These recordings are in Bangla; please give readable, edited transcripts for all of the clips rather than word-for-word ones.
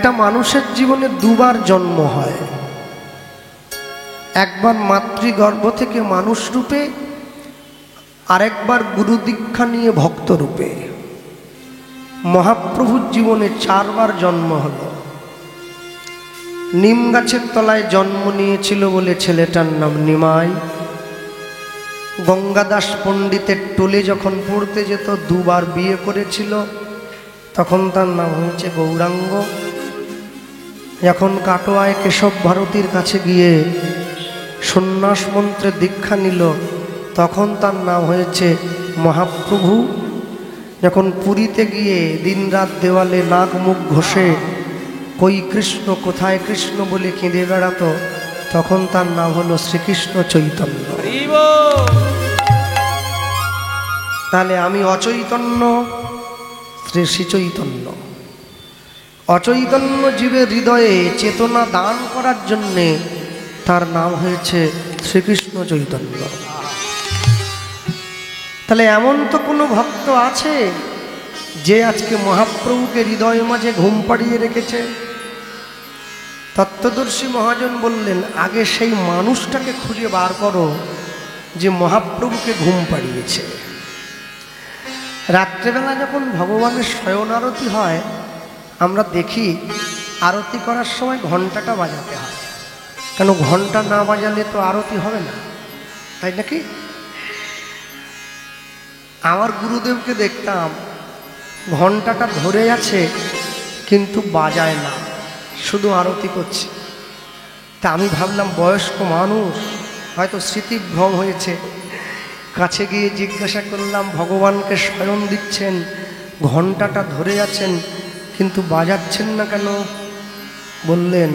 একটা মানুষের জীবনে দুবার জন্ম হয়, একবার মাতৃগর্ভ থেকে মানুষ রূপে, আরেকবার গুরু দীক্ষা নিয়ে ভক্ত রূপে। মহাপ্রভুর জীবনে চারবার জন্ম হলো। নিম গাছের তলায় জন্ম নিয়েছিল বলে ছেলেটার নাম নিমাই। গঙ্গাদাস পণ্ডিতের টোলে যখন পড়তে যেত, দুবার বিয়ে করেছিল, তখন তার নাম হয়েছে গৌরাঙ্গ। যখন কাটোয়ায় কেশব ভারতীর কাছে গিয়ে সন্ন্যাস মন্ত্রে দীক্ষা নিল, তখন তার নাম হয়েছে মহাপ্রভু। যখন পুরীতে গিয়ে দিনরাত দেওয়ালে নাক মুখ ঘষে কই কৃষ্ণ কোথায় কৃষ্ণ বলে কেঁদে বেড়াতো, তখন তার নাম হলো শ্রীকৃষ্ণ চৈতন্য। তাহলে আমি অচৈতন্য, শ্রী চৈতন্য। অচৈতন্য জীবের হৃদয়ে চেতনা দান করার জন্যে তার নাম হয়েছে শ্রীকৃষ্ণ চৈতন্য। তাহলে এমন তো কোনো ভক্ত আছে যে আজকে মহাপ্রভুকে হৃদয় মাঝে ঘুম পাড়িয়ে রেখেছে? তত্ত্বদর্শী মহাজন বললেন, আগে সেই মানুষটাকে খুঁজে বার করো যে মহাপ্রভুকে ঘুম পাড়িয়েছে। রাত্রেবেলা যখন ভগবানের শয়ন আরতি হয়, আমরা দেখি আরতি করার সময় ঘণ্টাটা বাজাতে হয়, কেন ঘণ্টা না বাজালে তো আরতি হবে না, তাই নাকি? আমার গুরুদেবকে দেখতাম ঘণ্টাটা ধরে আছে কিন্তু বাজায় না, শুধু আরতি করছে। তা আমি ভাবলাম বয়স্ক মানুষ, হয়তো স্মৃতিভ্রম হয়েছে। কাছে গিয়ে জিজ্ঞাসা করলাম, ভগবানকে শয়ন দিচ্ছেন, ঘণ্টাটা ধরে আছেন কিন্তু বাজাচ্ছেন না কেন? বললেন,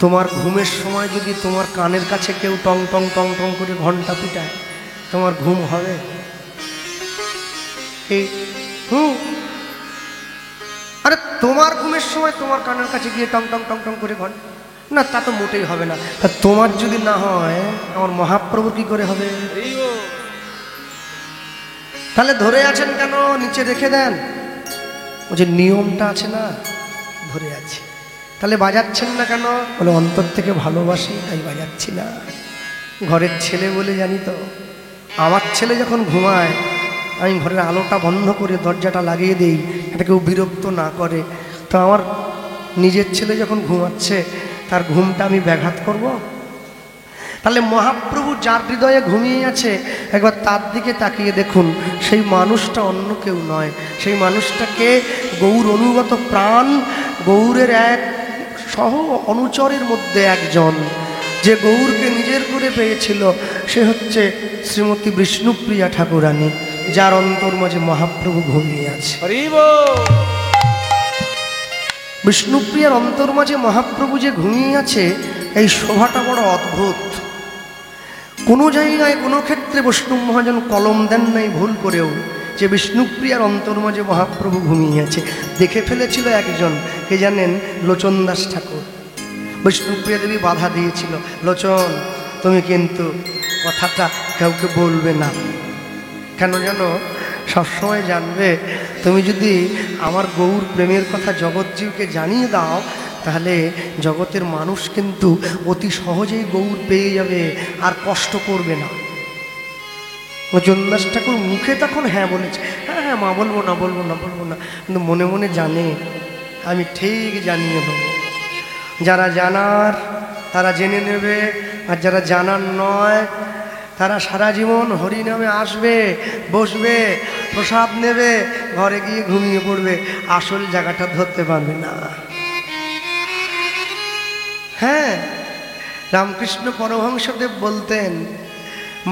তোমার ঘুমের সময় যদি তোমার কানের কাছে কেউ টং টং টং টং করে ঘণ্টা পিটায়, তোমার ঘুম হবে? আরে তোমার ঘুমের সময় তোমার কানের কাছে গিয়ে টং টং টং টং করে ঘণ্টা, না তা তো মোটেই হবে না। তা তোমার যদি না হয়, আমার মহাপ্রভু কি করে হবে? তাহলে ধরে আছেন কেন? নিচে রেখে দেন। ও যে নিয়মটা আছে না, ধরে আছে। তাহলে বাজাচ্ছেন না কেন? বলে অন্তর থেকে ভালোবাসি তাই বাজাচ্ছি না। ঘরের ছেলে বলে জানি তো, আমার ছেলে যখন ঘুমায় আমি ঘরের আলোটা বন্ধ করে দরজাটা লাগিয়ে দিই, এটা কেউ বিরক্ত না করে। তো আমার নিজের ছেলে যখন ঘুমাচ্ছে, তার ঘুমটা আমি ব্যাঘাত করব? তাহলে মহাপ্রভু যার হৃদয়ে ঘুমিয়ে আছে, একবার তার দিকে তাকিয়ে দেখুন, সেই মানুষটা অন্য কেউ নয়। সেই মানুষটাকে গৌর অনুগত প্রাণ, গৌরের এক সহ অনুচরের মধ্যে একজন, যে গৌরকে নিজের করে পেয়েছিল, সে হচ্ছে শ্রীমতী বিষ্ণুপ্রিয়া ঠাকুরানী, যার অন্তর মাঝে মহাপ্রভু ঘুমিয়ে আছে। বিষ্ণুপ্রিয়ার অন্তর মাঝে মহাপ্রভু যে ঘুমিয়ে আছে, এই শোভাটা বড় অদ্ভুত। কোনো জায়গায় কোনো ক্ষেত্রে বৈষ্ণব মহাজন কলম দেন নাই ভুল করেও, যে বিষ্ণুপ্রিয়ার অন্তর মাঝে মহাপ্রভু ঘুমিয়ে আছে। দেখে ফেলেছিল একজন, কে জানেন? লোচন দাস ঠাকুর। বিষ্ণুপ্রিয়া দেবী বাধা দিয়েছিল, লোচন তুমি কিন্তু কথাটা কাউকে বলবে না। কেন জানো? সবসময় জানবে, তুমি যদি আমার গৌর প্রেমের কথা জগৎজীবকে জানিয়ে দাও, তাহলে জগতের মানুষ কিন্তু অতি সহজেই গৌর পেয়ে যাবে, আর কষ্ট করবে না। লোচনদাস ঠাকুর মুখে তখন হ্যাঁ বলেছে, হ্যাঁ হ্যাঁ মা, বলবো না বলবো না বলবো না, কিন্তু মনে মনে জানে আমি ঠিক জানিয়ে দেবো। যারা জানার তারা জেনে নেবে, আর যারা জানার নয় তারা সারা জীবন হরিনামে আসবে, বসবে, প্রসাদ নেবে, ঘরে গিয়ে ঘুমিয়ে পড়বে, আসল জায়গাটা ধরতে পারবে না। হ্যাঁ, রামকৃষ্ণ পরমহংসদেব বলতেন,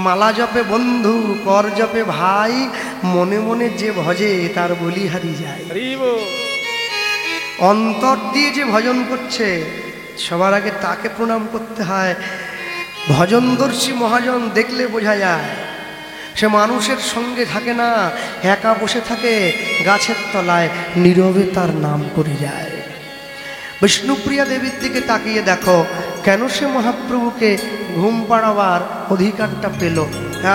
মালা জপে বন্ধু, কর জপে ভাই, মনে মনে যে ভজে তার বলিহারি যায়। অন্তর দিয়ে যে ভজন করছে, সবার আগে তাকে প্রণাম করতে হয়। ভজনদর্শী মহাজন দেখলে বোঝা যায়, সে মানুষের সঙ্গে থাকে না, একা বসে থাকে গাছের তলায়, নীরবে তার নাম করে যায়। বিষ্ণুপ্রিয়া দেবীর দিকে তাকিয়ে দেখো, কেন সে মহাপ্রভুকে ঘুম পাড়াবার অধিকারটা পেল?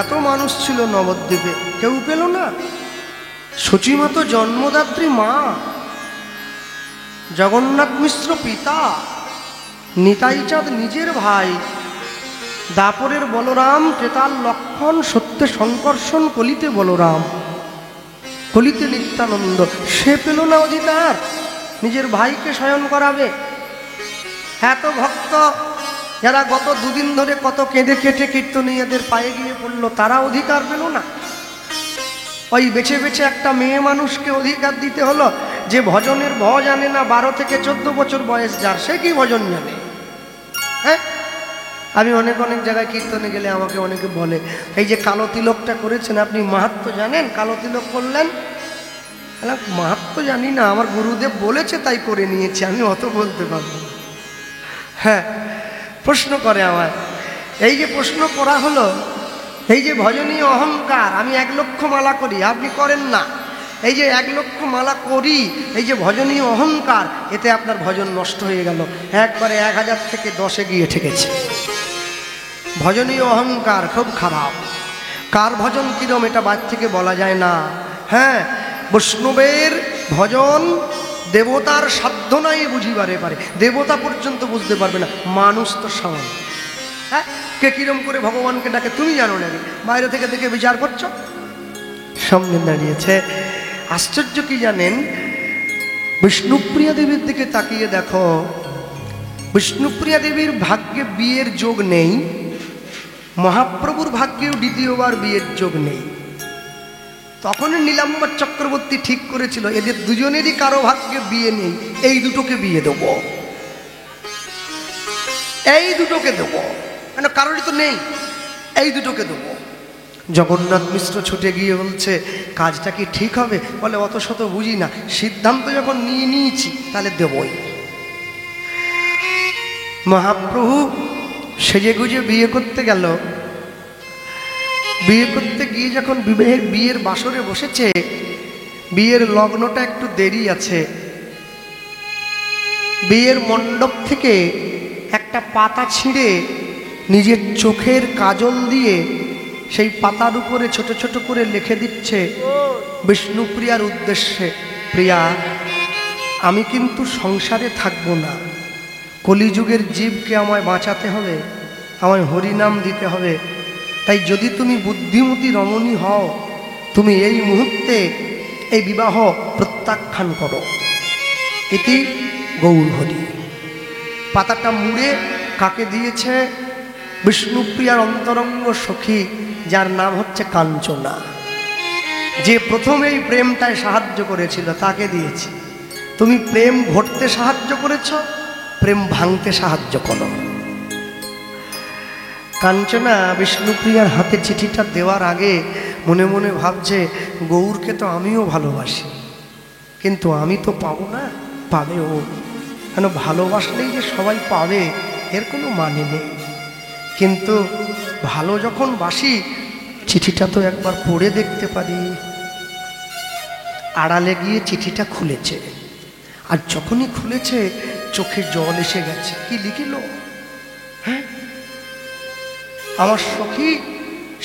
এত মানুষ ছিল নবদ্বীপে, কেউ পেল না। সচিমা তো জন্মদাত্রী মা, জগন্নাথ মিশ্র পিতা, নিতাই চাঁদ নিজের ভাই, দাপরের বলরাম, ত্রেতার লক্ষণ, সত্যে সংকর্ষণ, কলিতে বলরাম, কলিতে নিত্যানন্দ। সে পেল না অধিকার নিজের ভাইকে শয়ন করাবে। এত ভক্ত যারা গত দুদিন ধরে কত কেঁদে কেটে কীর্তনীয়দের পায়ে গিয়ে পড়লো, তারা অধিকার পেল না। ওই বেছে বেছে একটা মেয়ে মানুষকে অধিকার দিতে হলো, যে ভজনের ভ জানে না, 12 থেকে 14 বছর বয়স যার, সে কি ভজন জানে? হ্যাঁ, আমি অনেক জায়গায় কীর্তনে গেলে আমাকে অনেকে বলে, এই যে কালো তিলকটা করেছেন আপনি মাহাত্ম্য জানেন? কালো তিলক করলেন? মাহাত্ম্য জানি না, আমার গুরুদেব বলেছে তাই করে নিয়েছি, আমি অত বলতে পারবো। হ্যাঁ, প্রশ্ন করে আমার, এই যে প্রশ্ন করা হলো, এই যে ভজনীয় অহংকার, আমি 1 লক্ষ মালা করি, আপনি করেন না। এই যে 1 লক্ষ মালা করি, এই যে ভজনীয় অহংকার, এতে আপনার ভজন নষ্ট হয়ে গেল, একবারে 1000 থেকে 10-এ গিয়ে ঠেকেছে। ভজনীয় অহংকার খুব খারাপ। কার ভজন কিরম এটা বাদ থেকে বলা যায় না। হ্যাঁ, বৈষ্ণবের ভজন দেবতার সাধ্য নাই বুঝিবারে পারে, দেবতা পর্যন্ত বুঝতে পারবে না, মানুষ তো সমান। হ্যাঁ, কে কিরম করে ভগবানকে ডাকে তুমি জানো না, বাইরে থেকে দেখে বিচার করছো। সামনে দাঁড়িয়েছে, আশ্চর্য কি জানেন? বিষ্ণুপ্রিয়া দেবীর দিকে তাকিয়ে দেখো, বিষ্ণুপ্রিয়া দেবীর ভাগ্যে বিয়ের যোগ নেই, মহাপ্রভুর ভাগ্যেও দ্বিতীয়বার বিয়ের যোগ নেই। তখন নীলাম্বর চক্রবর্তী ঠিক করেছিল, এদের দুজনেরই কারো ভাগ্যে বিয়ে নেই, এই দুটোকে বিয়ে দেব, এই দুটোকে দেব, কেন কারোরই তো নেই, এই দুটোকে দেব। জগন্নাথ মিশ্র ছুটে গিয়ে বলছে, কাজটা কি ঠিক হবে? বলে, অত শত বুঝি না, সিদ্ধান্ত যখন নিয়ে নিয়েছি তাহলে দেবই। মহাপ্রভু সেজে গুজে বিয়ে করতে গেল। বিয়ে করতে গিয়ে যখন বিয়ের বাসরে বসেছে, বিয়ের লগ্নটা একটু দেরি আছে, বিয়ের মণ্ডপ থেকে একটা পাতা ছিঁড়ে নিজের চোখের কাজল দিয়ে সেই পাতার উপরে ছোট ছোট করে লিখে দিচ্ছে বিষ্ণুপ্রিয়ার উদ্দেশ্যে, প্রিয়া, আমি কিন্তু সংসারে থাকবো না, কলিযুগের জীবকে আমায় বাঁচাতে হবে, আমায় হরিনাম দিতে হবে, তাই যদি তুমি বুদ্ধিমতী রমণী হও, তুমি এই মুহূর্তে এই বিবাহ প্রত্যাখ্যান করো। এটি গৌর হরি। পাতাটা মুড়ে কাকে দিয়েছে? বিষ্ণুপ্রিয়ার অন্তরঙ্গ সখী, যার নাম হচ্ছে কাঞ্চনা, যে প্রথমে এই প্রেমটায় সাহায্য করেছিল, তাকে দিয়েছি। তুমি প্রেম ঘটতে সাহায্য করেছ, প্রেম ভাঙতে সাহায্য করো। কাঞ্চনা বিষ্ণুপ্রিয়ার হাতে চিঠিটা দেওয়ার আগে মনে মনে ভাবছে, গৌরকে তো আমিও ভালোবাসি, কিন্তু আমি তো পাবো না, পাবে ও। কেন, ভালোবাসলেই যে সবাই পাবে এর কোনো মানে নেই, কিন্তু ভালো যখন বাসি, চিঠিটা তো একবার পড়ে দেখতে পারি। আড়ালে গিয়ে চিঠিটা খুলেছে, আর যখনই খুলেছে চোখে জল এসে গেছে। কি লিখিল? হ্যাঁ, আমার সখী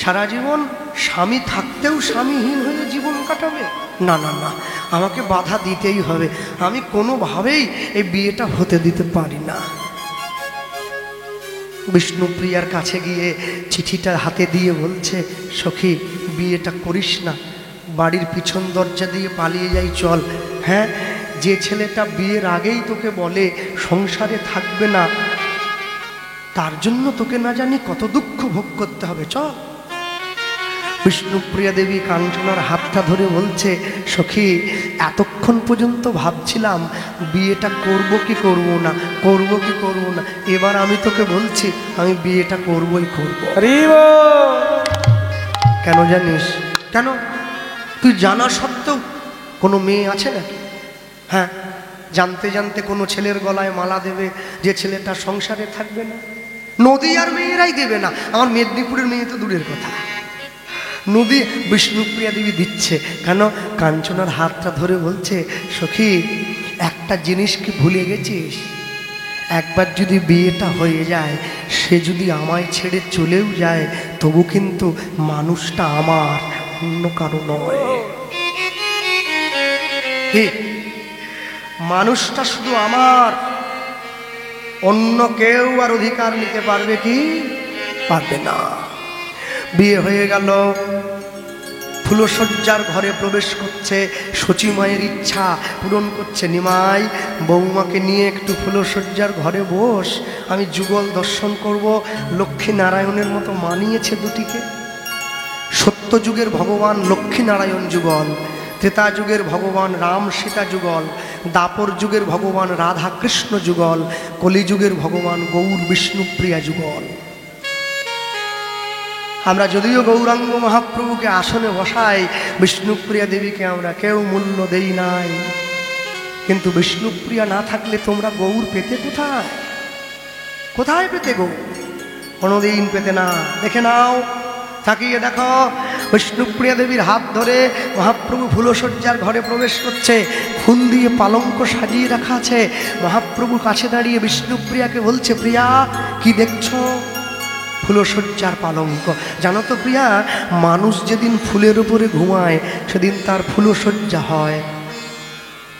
সারা জীবন স্বামী থাকতেও স্বামীহীন হয়ে জীবন কাটাবে? না না না, আমাকে বাধা দিতেই হবে, আমি কোনোভাবেই এই বিয়েটা হতে দিতে পারি না। বিষ্ণুপ্রিয়ার কাছে গিয়ে চিঠিটা হাতে দিয়ে বলছে, সখী, বিয়েটা করিস না, বাড়ির পিছন দরজা দিয়ে পালিয়ে যাই, চল। হ্যাঁ, যে ছেলেটা বিয়ের আগেই তোকে বলে সংসারে থাকবে না, তার জন্য তোকে না জানি কত দুঃখ ভোগ করতে হবে, চল। বিষ্ণুপ্রিয়া দেবী কাঞ্চনার হাতটা ধরে বলছে, সখী, এতক্ষণ পর্যন্ত ভাবছিলাম বিয়েটা করব কি করব না, করব কি করব না, এবার আমি তোকে বলছি আমি বিয়েটা করবই করব। কেন জানিস? কেন? তুই জানা সত্ত্বেও কোনো মেয়ে আছে নাকি? হ্যাঁ, জানতে জানতে কোনো ছেলের গলায় মালা দেবে যে ছেলেটা সংসারে থাকবে না? নদীয়ার মেয়েরাই দেবে না, আমার মেদিনীপুরের মেয়ে তো দূরের কথা। নদী বিষ্ণুপ্রিয়া দেবী দিচ্ছে। কেন? কাঞ্চনার হাতটা ধরে বলছে, সখী, একটা জিনিস কি ভুলে গেছিস? একবার যদি বিয়েটা হয়ে যায়, সে যদি আমায় ছেড়ে চলেও যায়, তবু কিন্তু মানুষটা আমার, অন্য কারো নয়। মানুষটা শুধু আমার, অন্য কেউ আর অধিকার নিতে পারবে কি? পারবে না। বিয়ে হয়ে গেল, ফুলশয্যার ঘরে প্রবেশ করছে, সচিমায়ের ইচ্ছা পূরণ করছে। নিমাই, বৌমাকে নিয়ে একটু ফুলশয্যার ঘরে বস, আমি যুগল দর্শন করব। লক্ষ্মী নারায়ণের মতো মানিয়েছে দুটিকে। সত্য যুগের ভগবান লক্ষ্মী নারায়ণ যুগল, ত্রেতা যুগের ভগবান রাম সীতা যুগল, দাপর যুগের ভগবান রাধা কৃষ্ণ যুগল, কলিযুগের ভগবান গৌর বিষ্ণুপ্রিয়া যুগল। আমরা যদিও গৌরাঙ্গ মহাপ্রভুকে আসনে বসাই, বিষ্ণুপ্রিয়া দেবীকে আমরা কেউ মূল্য দেই নাই। কিন্তু বিষ্ণুপ্রিয়া না থাকলে তোমরা গৌর পেতে কোথায়? কোথায় পেতে গৌর? কোনোদিন পেতে না। দেখে নাও, তাকিয়ে দেখো, বিষ্ণুপ্রিয়া দেবীর হাত ধরে মহাপ্রভু ফুলশয্যার ঘরে প্রবেশ করছে। ফুল দিয়ে পালঙ্ক সাজিয়ে রাখা আছে। মহাপ্রভু কাছে দাঁড়িয়ে বিষ্ণুপ্রিয়াকে বলছে, প্রিয়া কি দেখছো? ফুলশয্যার পালঙ্ক। জানো তো প্রিয়া, মানুষ যেদিন ফুলের উপরে ঘুমায় সেদিন তার ফুলশয্যা হয়।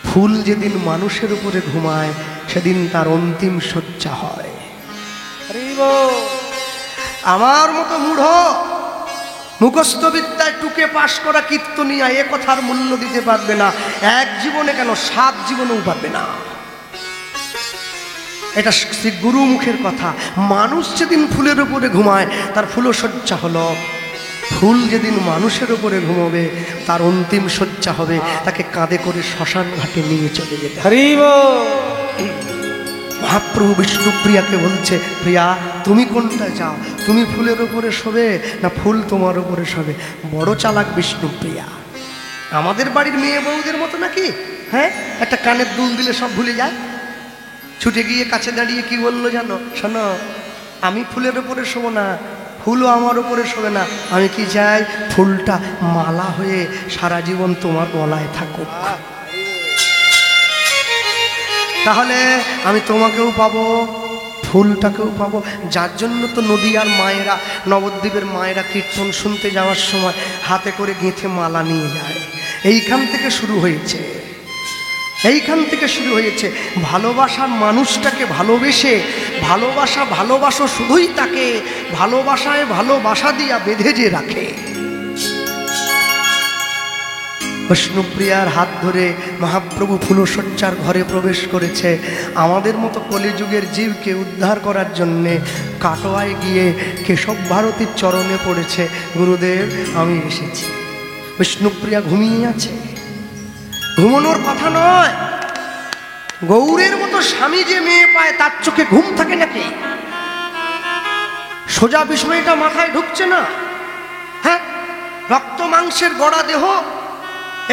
ফুল যেদিন মানুষের উপরে ঘুমায় সেদিন তার অন্তিম শয্যা হয়। আমার মতো মূঢ় মুখস্থ বিদ্যায় টুকে পাশ করা কীর্তনিয়া এ কথার মূল্য দিতে পারবে না। এক জীবনে কেন, 7 জীবনেও পারবে না। এটা শ্রী গুরু মুখের কথা। মানুষ যেদিন ফুলের উপরে ঘুমায় তার ফুলশয্যা হলো। ফুল যেদিন মানুষের উপরে ঘুমাবে তার অন্তিম শয্যা হবে। তাকে কাঁধে করে শ্মশান ঘাটে নিয়ে চলে যেতে। মহাপ্রভু বিষ্ণুপ্রিয়াকে বলছে, প্রিয়া তুমি কোনটা চাও? তুমি ফুলের উপরে শোবে না ফুল তোমার উপরে শোবে? বড় চালাক বিষ্ণুপ্রিয়া। আমাদের বাড়ির মেয়ে বউদের মতো নাকি? হ্যাঁ, একটা কানের দুল দিলে সব ভুলে যায়। ছুটে গিয়ে কাছে দাঁড়িয়ে কি বললো জানো? শোনো, আমি ফুলের উপরে শোবো না, ফুলও আমার উপরে শোবে না। আমি কি চাই? ফুলটা মালা হয়ে সারা জীবন তোমার গলায় থাকুক। তাহলে আমি তোমাকেও পাবো, ফুলটাকেও পাবো। যার জন্য তো নদীয়ার মায়েরা, নবদ্বীপের মায়েরা কীর্তন শুনতে যাওয়ার সময় হাতে করে গেঁথে মালা নিয়ে যায়। এইখান থেকে শুরু হয়েছে, এইখান থেকে শুরু হয়েছে। ভালোবাসার মানুষটাকে ভালোবেসে, ভালোবাসো শুধুই তাকে, ভালোবাসায় ভালোবাসা দিয়া বেঁধে যে রাখে। বিষ্ণুপ্রিয়ার হাত ধরে মহাপ্রভু ফুলশয্যার ঘরে প্রবেশ করেছে। আমাদের মতো কলিযুগের জীবকে উদ্ধার করার জন্যে কাটোয়ায় গিয়ে কেশব ভারতীর চরণে পড়েছে, গুরুদেব আমি এসেছি। বিষ্ণুপ্রিয়া ঘুমিয়ে আছে। ঘুমানোর কথা নয়। গৌরের মতো স্বামী যে মেয়ে পায় তার চোখে ঘুম থাকে নাকি? সোজা বিষয়টা মাথায় ঢুকছে না। হ্যাঁ, রক্ত মাংসের গড়া দেহ,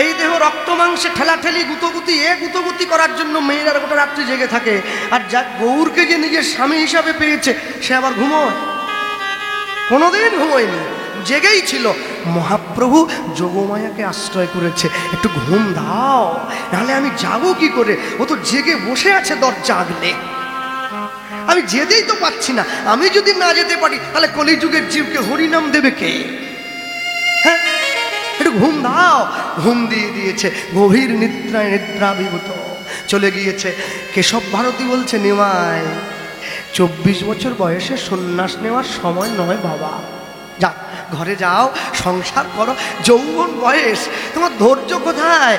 এই দেহ রক্ত মাংসে ঠেলাঠেলি গুতগুতি করার জন্য মেয়েরা গোটা রাত্রি জেগে থাকে। আর যা গৌরকে যে নিজের স্বামী হিসাবে পেয়েছে সে আবার ঘুমোয়? কোনোদিন ঘুমোয়নি, জেগেই ছিল। মহাপ্রভু যোগমায়াকে আশ্রয় করেছে, একটু ঘুম দাও, নাহলে আমি যাবো কি করে? ও তো জেগে বসে আছে দরজা আগলে। আমি যেতেই তো পাচ্ছি না। আমি যদি না যেতে পারি তাহলে কলিযুগের জীবকে হরিনাম দেবে কে? হ্যাঁ, একটু ঘুম দাও। ঘুম দিয়ে দিয়েছে। গভীর নিদ্রায় নিদ্রাভিভূত চলে গিয়েছে। কেশব ভারতী বলছে, নিমাই 24 বছর বয়সে সন্ন্যাস নেওয়ার সময় নয় বাবা। যা, ঘরে যাও, সংসার করো। যৌবন বয়স, তোমার ধৈর্য কোথায়?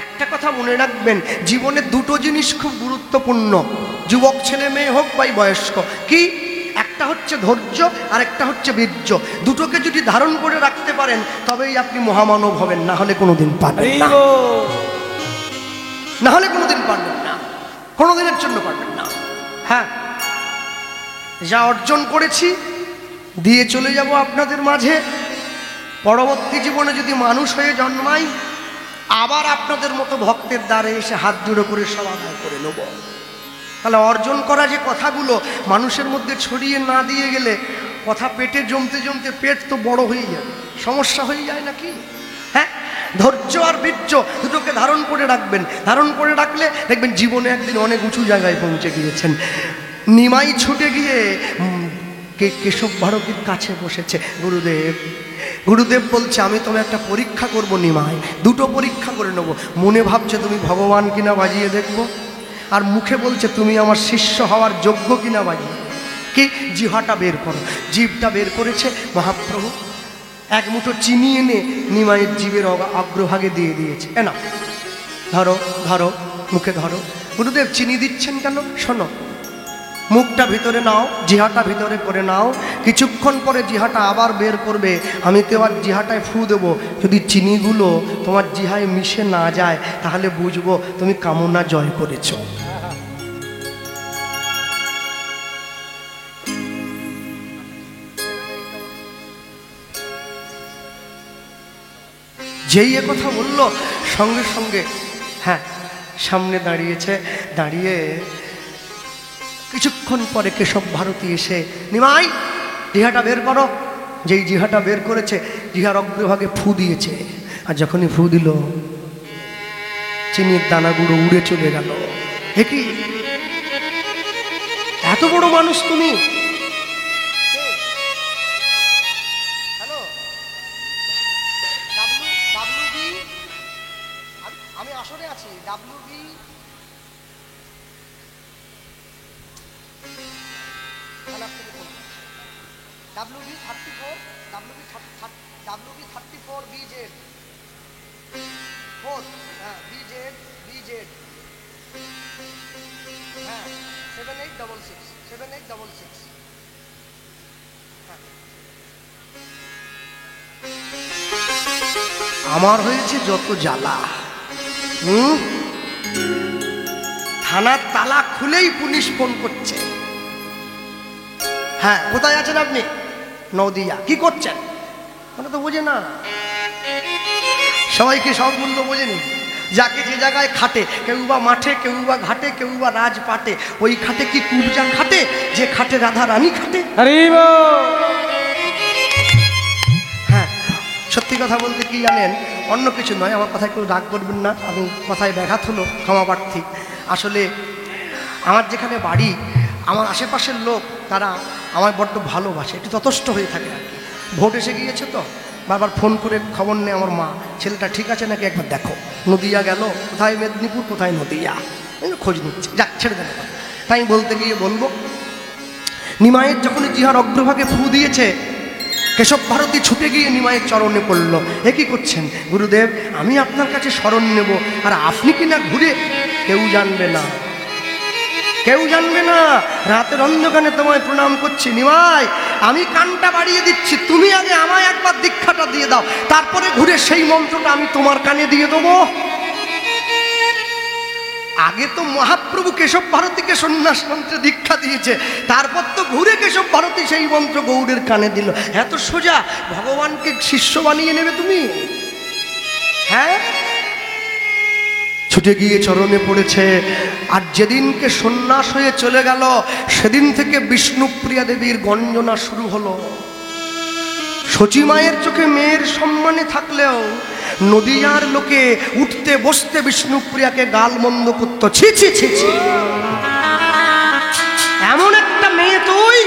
একটা কথা মনে রাখবেন, জীবনে দুটো জিনিস খুব গুরুত্বপূর্ণ, যুবক ছেলে মেয়ে হোক বা বয়স্ক। কি? একটা হচ্ছে ধৈর্য আর একটা হচ্ছে বীর্য। দুটোকে যদি ধারণ করে রাখতে পারেন তবেই আপনি মহামানব হবেন, না হলে কোনোদিন পারবেন না। না হলে কোনোদিন পারবেন না, কোনোদিনের জন্য পারবেন না। হ্যাঁ, যা অর্জন করেছি দিয়ে চলে যাব আপনাদের মাঝে। পরবর্তী জীবনে যদি মানুষ হয়ে জন্মাই, আবার আপনাদের মতো ভক্তের দ্বারে এসে হাত জোড়ো করে সব আদায় করে নেব। তাহলে অর্জন করা যে কথাগুলো মানুষের মধ্যে ছড়িয়ে না দিয়ে গেলে কথা পেটে জমতে জমতে পেট তো বড় হয়ে যাবে, সমস্যা হয়ে যায় নাকি? হ্যাঁ, ধৈর্য আর বীর্য দুটোকে ধারণ করে রাখবেন। ধারণ করে রাখলে দেখবেন জীবনে একদিন অনেক উঁচু জায়গায় পৌঁছে গিয়েছেন। নিমাই ছুটে গিয়ে কে কেশব ভারতীর কাছে বসেছে। গুরুদেব, গুরুদেব বলছে আমি তোমার একটা পরীক্ষা করব নিমাই, দুটো পরীক্ষা করে নেব। মনে ভাবছে তুমি ভগবান কিনা বাজিয়ে দেখবো, আর মুখে বলছে তুমি আমার শিষ্য হওয়ার যোগ্য কিনা বাজিয়ে। কি? জিহাটা বের করো। জিভটা বের করেছে মহাপ্রভু, এক মুঠো চিনি এনে নিমাইয়ের জীবের অগ্রভাগে দিয়ে দিয়েছে। না, ধরো ধরো, মুখে ধরো। গুরুদেব চিনি দিচ্ছেন কেন? শোনো, মুখটা ভিতরে নাও, জিহাটা ভিতরে করে নাও, কিছুক্ষণ পরে জিহাটা আবার বের করবে, আমি তো আবার জিহাটায় ফু দেবো। যদি চিনিগুলো তোমার জিহায় মিশে না যায় তাহলে বুঝবো তুমি কামনা জয় করেছো। যেই এ কথা বললো সঙ্গে সঙ্গে হ্যাঁ সামনে দাঁড়িয়েছে, দাঁড়িয়ে কিছুক্ষণ পরে কেশব ভারতী এসে নিমাই জিহাটা বের করো। যেই জিহাটা বের করেছে জিহার অগ্রভাগে ফু দিয়েছে, আর যখনই ফু দিল চিনির দানাগুলো উড়ে চলে গেল। হে কি, এত বড় মানুষ তুমি! আমি আসলে আছি WB BZ 4 BZ হ্যাঁ 7866 আমার হয়েছে যত জ্বালা। থানার তালা খুলেই পুলিশ ফোন করছে। হ্যাঁ, কোথায় আছেন আপনি? নদিয়া। কি করছেন? মানে তো বোঝে না, সবাইকে সব মূল্য বোঝেনি। যাকে যে জায়গায় খাটে, কেউ বা মাঠে, কেউ বা ঘাটে, কেউ বা রাজপাটে, ওই খাটে কি কুবজা খাটে? যে খাটে রাধা রানী খাটে। হ্যাঁ, সত্যি কথা বলতে কি জানেন, অন্য কিছু নয়, আমার কথায় কেউ রাগ করবেন না, আমি কথায় ব্যাঘাত হলো ক্ষমা প্রার্থী। আসলে আমার যেখানে বাড়ি, আমার আশেপাশের লোক তারা আমার বড্ড ভালোবাসে, একটু ততষ্ট হয়ে থাকে আর কি। ভোট এসে গিয়েছে তো বারবার ফোন করে খবর নেই আমার মা, ছেলেটা ঠিক আছে নাকি একবার দেখো। নদিয়া গেল, কোথায় মেদিনীপুর, কোথায় নদিয়া, খোঁজ নিচ্ছে। যাক, ছেড়ে দেন। তাই বলতে গিয়ে বলবো, নিমাইয়ের যখন জিহার অগ্রভাগে ফু দিয়েছে, কেশব ভারতী ছুটে গিয়ে নিমাইয়ের চরণে পড়ল। এ কি করছেন? গুরুদেব, আমি আপনার কাছে শরণ নেব, আর আপনি কি না ঘুরে? কেউ জানবে না, কেউ জানবে না, রাতের অন্ধকারে তোমায় প্রণাম করছি। নিমাই, আমি কানটা বাড়িয়ে দিচ্ছি, তুমি আগে আমায় একবার দীক্ষাটা দিয়ে দাও, তারপরে ঘুরে সেই মন্ত্রটা আমি তোমার কানে দিয়ে দেবো। আগে তো মহাপ্রভু কেশব ভারতীকে সন্ন্যাস মন্ত্রে দীক্ষা দিয়েছে, তারপর তো ঘুরে কেশব ভারতী সেই মন্ত্র গৌড়ের কানে দিল। এত সোজা ভগবানকে শিষ্য বানিয়ে নেবে তুমি? হ্যাঁ, ছুটে গিয়ে চরণে পড়েছে। আর যেদিনকে সন্ন্যাস হয়ে চলে গেল, সেদিন থেকে বিষ্ণুপ্রিয়া দেবীর গঞ্জনা শুরু হলো। শচী মায়ের চোখে মেয়ের সম্মানে থাকলেও নদিয়ার লোকে উঠতে বসতে বিষ্ণুপ্রিয়াকে গাল মন্দ করত। ছি ছি ছি ছি, এমন একটা মেয়ে তুই,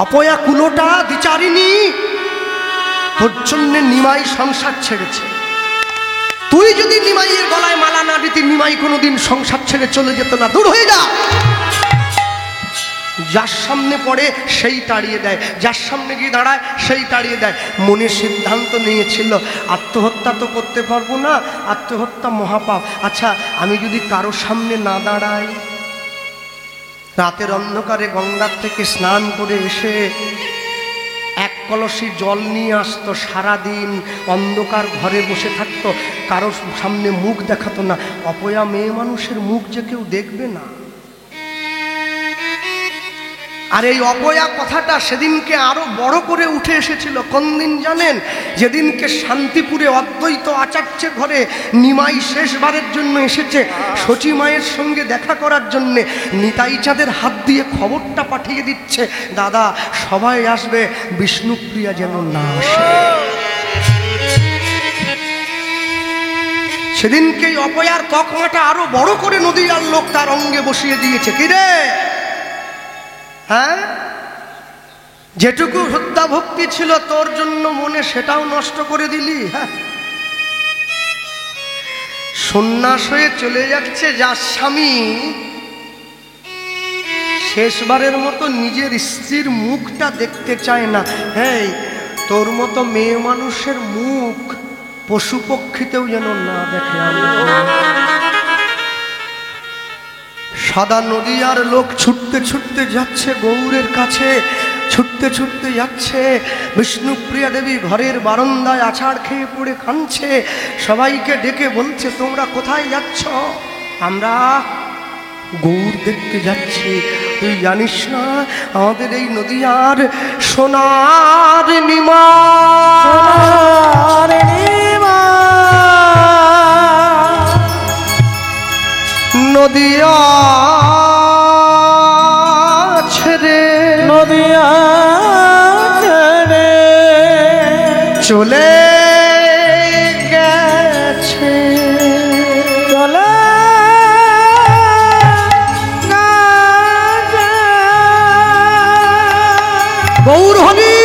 অপয়া কুলোটা দ্বিচারিণী, তোর জন্য নিমাই সংসার ছেড়েছে। তুই যদি নিমাইয়ের গলায় মালা না দিতি, নিমাই কোনোদিন সংসার ছেড়ে চলে যেত না। দূর হয়ে যা। যার সামনে পড়ে সেই তাড়িয়ে দেয়, যার সামনে গিয়ে দাঁড়ায় সেই তাড়িয়ে দেয়। মনে সিদ্ধান্ত নিয়েছিল আত্মহত্যা তো করতে পারবো না, আত্মহত্যা মহাপাপ। আচ্ছা, আমি যদি কারো সামনে না দাঁড়াই, রাতের অন্ধকারে গঙ্গার থেকে স্নান করে এসে এক কলসি জল নিয়ে আসতো, সারাদিন অন্ধকার ঘরে বসে থাকতো, কারো সামনে মুখ দেখাতো না। অপয়া মেয়ে মানুষের মুখ যে কেউ দেখবে না। আর এই অপয়া কথাটা সেদিনকে আরো বড় করে উঠে এসেছিল। কোন দিন জানেন? যেদিনকে শান্তিপুরে অদ্বৈত আচার্যের ঘরে নিমাই শেষবারের জন্য এসেছে শচী মায়ের সঙ্গে দেখা করার জন্যে। নিতাই চাঁদের হাত দিয়ে খবরটা পাঠিয়ে দিচ্ছে, দাদা সবাই আসবে, বিষ্ণুপ্রিয়া যেন না আসে। সেদিনকেই অপয়ার তকমাটা আরো বড় করে নদীয়ার লোক তার অঙ্গে বসিয়ে দিয়েছে। কি রে? হ্যাঁ, যেটুকু হত্যা ভক্তি ছিল তোর জন্য মনে, সেটাও নষ্ট করে দিলি। হ্যাঁ, সন্ন্যাস হয়ে চলে যাচ্ছে যার স্বামী, শেষবারের মতো নিজের স্ত্রীর মুখটা দেখতে চায় না। হ্যাঁ, তোর মতো মেয়ে মানুষের মুখ পশু পক্ষীতেও যেন না দেখে। সাদা নদী আর লোক ছুটতে ছুটতে যাচ্ছে গৌরের কাছে, ছুটতে ছুটতে যাচ্ছে। বিষ্ণুপ্রিয়া দেবী ঘরের বারান্দায় আছাড় খেয়ে পড়ে কাঁদছে, সবাইকে ডেকে বলছে, তোমরা কোথায় যাচ্ছ? আমরা গৌর দেখতে যাচ্ছি। তুই জানিস না আমাদের এই নদীয়ার সোনার নিমা, নদিয়া ছেড়ে, নদিয়া ছেড়ে চলে গেছে, চলে গৌর হরি।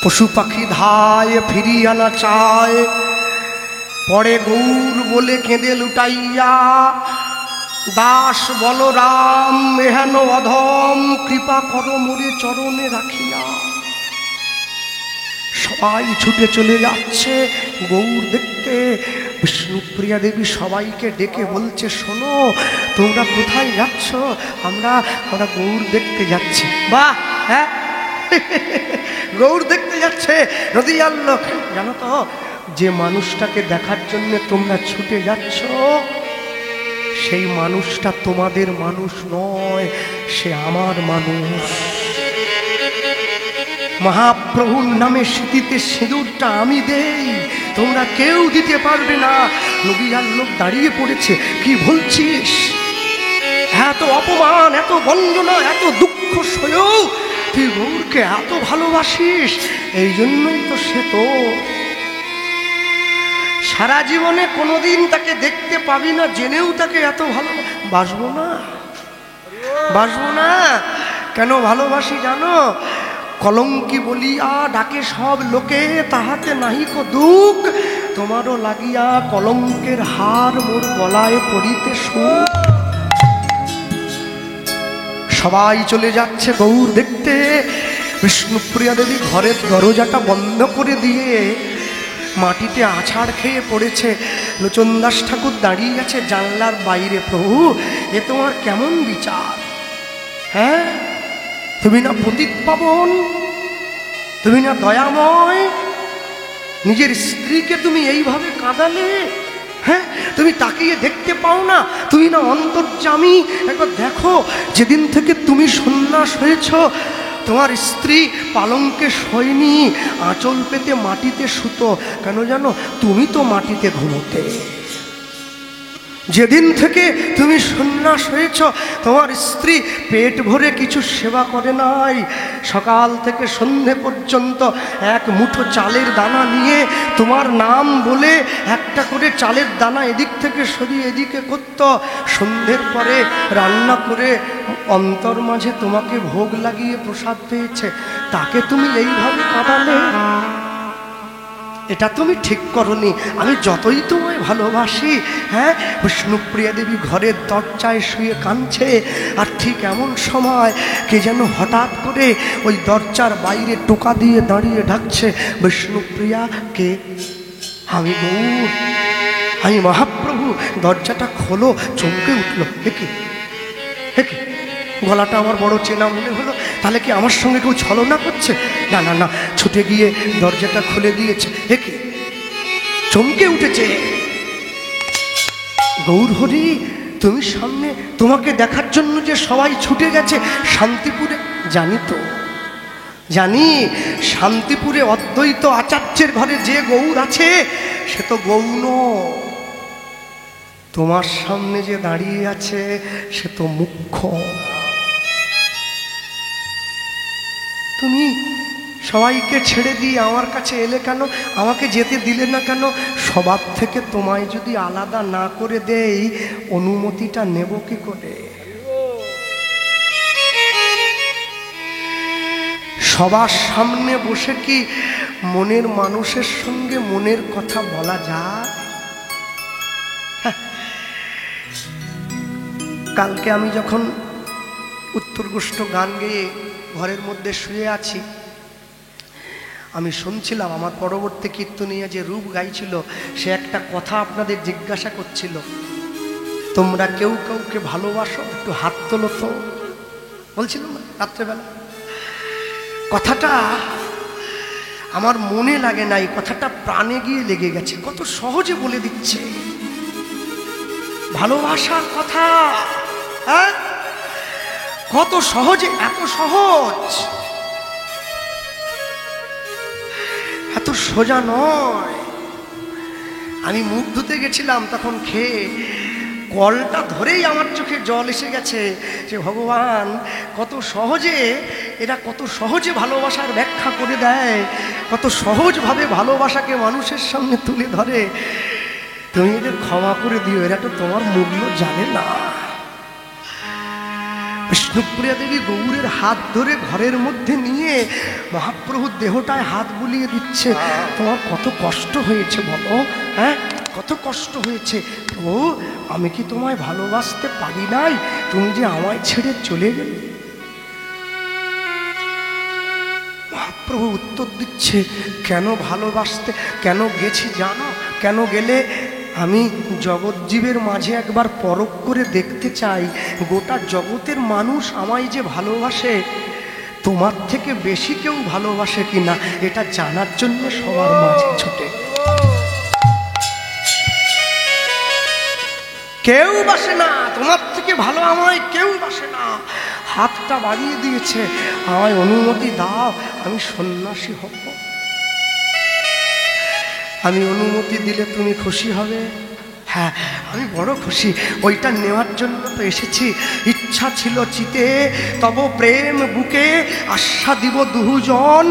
পশু পাখি ধায় ফিরিয়ে আনা চায়, পরে গৌর বলে কেঁদে লুটাইয়া, দাস বলরাম এহেন অধম, কৃপা করো মোরে চরণে রাখিয়া। সবাই ছুটে চলে যাচ্ছে গৌর দেখতে। বিষ্ণুপ্রিয়া দেবী সবাইকে ডেকে বলছে, শোনো তোমরা কোথায় যাচ্ছ? আমরা গৌর দেখতে যাচ্ছি। বাহ, হ্যাঁ, গৌর দেখতে যাচ্ছে নদীয়ার লোক। জানো তো, যে মানুষটাকে দেখার জন্য তোমরা ছুটে যাচ্ছ, সেই মানুষটা তোমাদের মানুষ নয়, সে আমার মানুষ। মহাপ্রভুর নামে স্মৃতিতে সিঁদুরটা আমি দেই, তোমরা কেউ দিতে পারবে না। নদীয়ার লোক দাঁড়িয়ে পড়েছে, কি বলছিস? এত অপমান, এত বঞ্চনা, এত দুঃখ সয়েও তুই গৌরকে এত ভালোবাসিস, এই জন্যই তো সে তো সারা জীবনে কোনোদিন তাকে দেখতে পাবি না, জেনেও তাকে এত ভালোবাসবো না, বাসবো না। কেন ভালোবাসি জানো? কলঙ্কি বলিয়া ডাকে সব লোকে, তাহাতে নাহিক দুঃখ, তোমারও লাগিয়া কলঙ্কের হার মোর গলায় পড়িতে সুখ। সবাই চলে যাচ্ছে গৌর দেখতে। বিষ্ণুপ্রিয়া দেবী ঘরের দরজাটা বন্ধ করে দিয়ে মাটিতে আছাড় খেয়ে পড়েছে। লোচনদাস ঠাকুর দাঁড়িয়ে গেছে জানলার বাইরে। প্রভু, এ তোমার কেমন বিচার? হ্যাঁ, তুমি না পতিত পাবন, তুমি না দয়াময়, নিজের স্ত্রীকে তুমি এইভাবে কাঁদালে? হ্যাঁ, তুমি তাকিয়ে দেখতে পাও না? তুমি না অন্তর্যামী? একবার দেখো, যেদিন থেকে তুমি সন্ন্যাস হয়েছ, তোমার স্ত্রী পালঙ্কে শোয়নি, আঁচল পেতে মাটিতে শুতো। কেন জানো? তুমি তো মাটিতে ঘুমোতে। যেদিন থেকে তুমি সন্ন্যাস হয়েছ, তোমার স্ত্রী পেট ভরে কিছু সেবা করে নাই। সকাল থেকে সন্ধে পর্যন্ত এক মুঠো চালের দানা নিয়ে তোমার নাম বলে একটা করে চালের দানা এদিক থেকে সরিয়ে এদিকে করত। সন্ধ্যের পরে রান্না করে অন্তর মাঝে তোমাকে ভোগ লাগিয়ে প্রসাদ পেয়েছে, তাকে তুমি এইভাবে কাঁদালে? এটা তুমি ঠিক করনি। আমি যতই তোমায় ভালোবাসি, হ্যাঁ, বিষ্ণুপ্রিয়া দেবী ঘরের দরজায় শুয়ে কাঁদছে। আর ঠিক এমন সময় কে যেন হঠাৎ করে ওই দরজার বাইরে টোকা দিয়ে দাঁড়িয়ে ডাকছে, বিষ্ণুপ্রিয়া কে? আমি গৌর, আমি মহাপ্রভু। দরজাটা খোলো। চমকে উঠলো, হেকে হেকে, গলাটা আমার বড় চেনা মনে হলো। তাহলে কি আমার সঙ্গে কেউ ছলনা করছে? না না না, ছুটে গিয়ে দরজাটা খুলে দিয়েছে। হেকে চমকে উঠেছে। গৌর হরি, তুমি সামনে, তোমাকে দেখার জন্য যে সবাই ছুটে গেছে শান্তিপুরে। জানি তো, জানি, শান্তিপুরে অদ্বৈত আচার্যের ঘরে যে গৌর আছে সে তো গৌণ। তোমার সামনে যে দাঁড়িয়ে আছে সে তো মুখ্য। তুমি সবাইকে ছেড়ে দিয়ে আমার কাছে এলে কেন? আমাকে যেতে দিলে না কেন? সবার থেকে তোমায় যদি আলাদা না করে দেই, অনুমতিটা নেব কি করে? সবার সামনে বসে কি মনের মানুষের সঙ্গে মনের কথা বলা যায়? কালকে আমি যখন উত্তরগোষ্ঠ গান গেয়ে ঘরের মধ্যে শুয়ে আছি, আমি শুনছিলাম আমার পরবর্তী কীর্তনীয় যে রূপ গাইছিল সে একটা কথা আপনাদের জিজ্ঞাসা করছিল, তোমরা কেউ কাউকে ভালোবাসো? একটু হাত তোলো তো, বলছিল না রাত্রেবেলা। কথাটা আমার মনে লাগে নাই, কথাটা প্রাণে গিয়ে লেগে গেছে। কত সহজে বলে দিচ্ছে ভালোবাসার কথা, হ্যাঁ, কত সহজে, এত সহজ, এত সোজা নয়। আমি মুখ ধুতে গেছিলাম, তখন খেয়ে কলটা ধরেই আমার চোখে জল এসে গেছে যে ভগবান কত সহজে এরা, কত সহজে ভালোবাসার ব্যাখ্যা করে দেয়, কত সহজভাবে ভালোবাসাকে মানুষের সামনে তুলে ধরে। তুমি এদের ক্ষমা করে দিও, এরা তো তোমার মূল্য জানে না। বিষ্ণুপ্রিয়া দেবী গৌরের হাত ধরে ঘরের মধ্যে নিয়ে মহাপ্রভুর দেহটায় হাত বুলিয়ে দিচ্ছে। তোমার কত কষ্ট হয়েছে বলো, হ্যাঁ, কত কষ্ট হয়েছে। ও আমি কি তোমায় ভালোবাসতে পারি নাই? তুমি যে আমায় ছেড়ে চলে গেলে। মহাপ্রভু উত্তর দিচ্ছে, কেন ভালোবাসতে, কেন গেছি জানো? কেন গেলে? আমি জগৎজীবের মাঝে একবার পরখ করে দেখতে চাই, গোটা জগতের মানুষ আমায় যে ভালোবাসে তোমার থেকে বেশি কেউ ভালোবাসে কিনা, এটা জানার জন্য সবার মাঝে ছুটে। কেউ বাসে না তোমার থেকে ভালো, আমায় কেউ বাসে না। হাতটা বাড়িয়ে দিয়েছে, আমায় অনুমতি দাও, আমি সন্ন্যাসী হব। আমি অনুমতি দিলে তুমি খুশি হবে? হ্যাঁ, আমি বড় খুশি। ওইটা নেওয়ার জন্য তো এসেছি। ইচ্ছা ছিল চিতে তব প্রেম বুকে আশা দিব দুজন,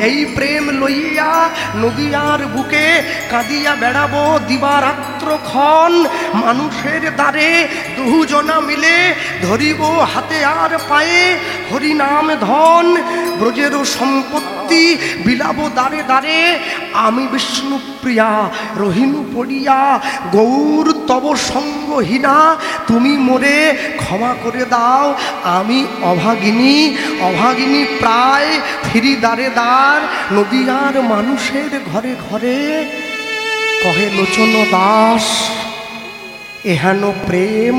এই প্রেম লইয়া নদীয়ার বুকে কাঁদিয়া বেড়াবো দিবারাত্র ক্ষণ। মানুষের দ্বারে দুজনা মিলে ধরিব হাতে আর পায়ে হরিনাম ধন, ব্রজেরও সম্পত্তি বিলাবো দ্বারে দ্বারে। আমি বিষ্ণুপ্রিয়া রহিনু পড়িয়া গৌর তব সঙ্গহীনা, তুমি মোরে ক্ষমা করে দাও। আমি অভাগিনী, অভাগিনী প্রায় ফিরি দ্বারে দ্বার, নদীয়ার মানুষের ঘরে ঘরে। কহে লোচন দাস এহেন প্রেম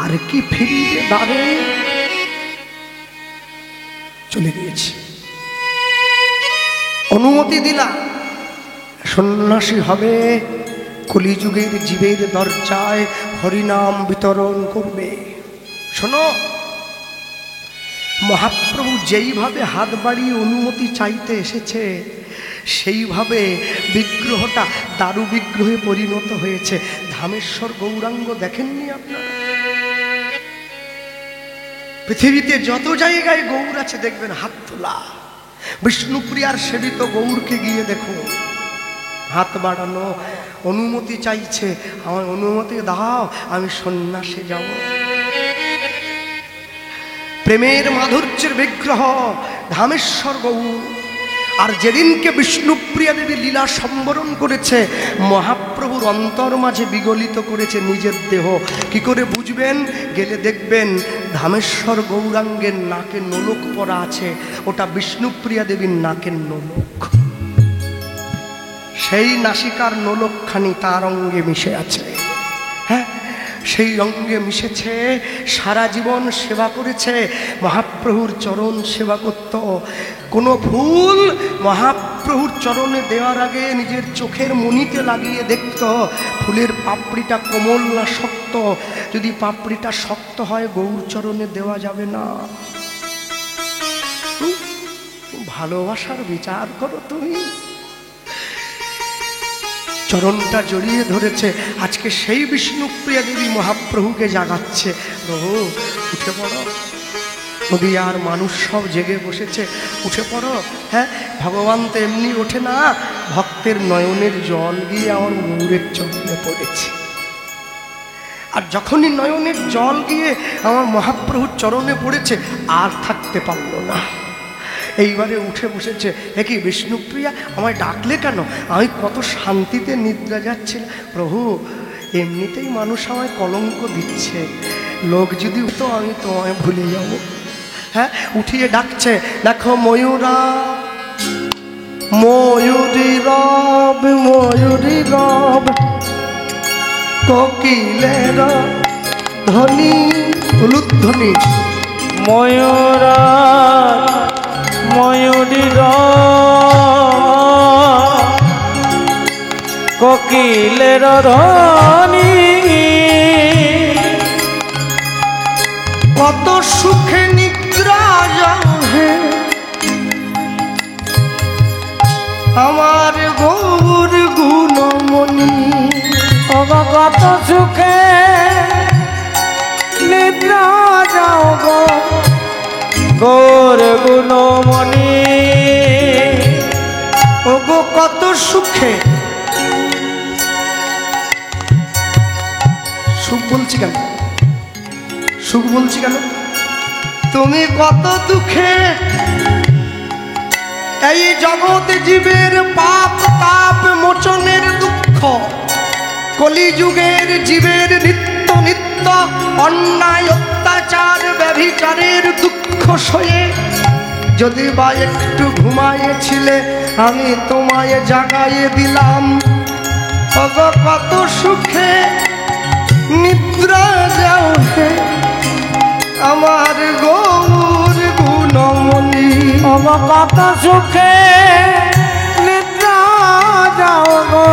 আর কি ফিরিবে দ্বারে। চলে গিয়েছি, অনুমতি দিলা, সন্ন্যাসী হবে, কলিযুগের জীবের দরজায় হরিনাম বিতরণ করবে। শোনো, মহাপ্রভু যেইভাবে হাত বাড়িয়ে অনুমতি চাইতে এসেছে সেইভাবে বিগ্রহটা দারু বিগ্রহে পরিণত হয়েছে। ধামেশ্বর গৌরাঙ্গ দেখেননি আপনারা? পৃথিবীতে যত জায়গায় গৌর আছে দেখবেন হাত তোলা। বিষ্ণুপ্রিয়ার সেবিত গৌরকে গিয়ে দেখো, হাত বাড়ানো, অনুমতি চাইছে, আমার অনুমতি দাও, আমি সন্ন্যাসে যাব। প্রেমের মাধুর্যের বিগ্রহ ধামেশ্বর গৌর। আর যেদিনকে বিষ্ণুপ্রিয়া দেবী লীলা সম্বরণ করেছে, মহাপ্রভুর অন্তর মাঝে বিগলিত করেছে নিজের দেহ। কি করে বুঝবেন? গেলে দেখবেন ধামেশ্বর গৌরাঙ্গের নাকে নোলক পরা আছে, ওটা বিষ্ণুপ্রিয়া দেবীর নাকের নোলক। সেই নাসিকার নোলকখানি তার অঙ্গে মিশে আছে। হ্যাঁ, সেই অঙ্গে মিশেছে। সারা জীবন সেবা করেছে, মহাপ্রভুর চরণ সেবা করত। কোনো ফুল মহাপ্রভুর চরণে দেওয়ার আগে নিজের চোখের মণিতে লাগিয়ে দেখত ফুলের পাপড়িটা কোমল না শক্ত। যদি পাপড়িটা শক্ত হয় গৌর চরণে দেওয়া যাবে না। ভালোবাসার বিচার করো তুমি। চরণটা জড়িয়ে ধরেছে। আজকে সেই বিষ্ণুপ্রিয়া দেবী মহাপ্রভুকে জাগাচ্ছে, প্রভু উঠে পড়ো। নদীয়ার মানুষ সব জেগে বসেছে, উঠে পড়ো। হ্যাঁ, ভগবান তো এমনি ওঠে না, ভক্তের নয়নের জল গিয়ে আমার গৌরের চরণে পড়েছে। আর যখনই নয়নের জল গিয়ে আমার মহাপ্রভুর চরণে পড়েছে, আর থাকতে পারল না। এইবারে উঠে বসেছে। একই বিষ্ণুপ্রিয়া আমায় ডাকলে কেন? আমি কত শান্তিতে নিদ্রা যাচ্ছিল। প্রভু এমনিতেই মানুষ আমায় কলঙ্ক দিচ্ছে, লোক যদি তো আমি তোমায় ভুলে যাব। হ্যাঁ, উঠিয়ে ডাকছে, দেখো ময়ূরা, ময়ূরী রব, ময়ূরী রব, কোকিলের ধ্বনি, উলুধ্বনি, ময়ূরা ময়ূরী কোকিলের ধ্বনি, কত সুখে নিদ্রা যাহে আমার গৌর গুণমণি। কত সুখে নিদ্রা যাও গো গৌর গুণমণি। ও গো কত সুখে, সুখ বলছি কেন, সুখ বলছি কেন? তুমি কত দুঃখে এই জগৎ জীবের পাপ তাপ মোচনের দুঃখ, কলিযুগের জীবের নিত্য নিত্য অন্যায় অত্যাচার ব্যভিচারের দুঃখ সয়ে যদি বা একটু ঘুমাইয়েছিলে আমি তোমায় জাগাইয়ে দিলাম। ওগো কত সুখে নিদ্রা যাও হে আমার গৌর গুণমণি। কত সুখে নিদ্রা যাও গো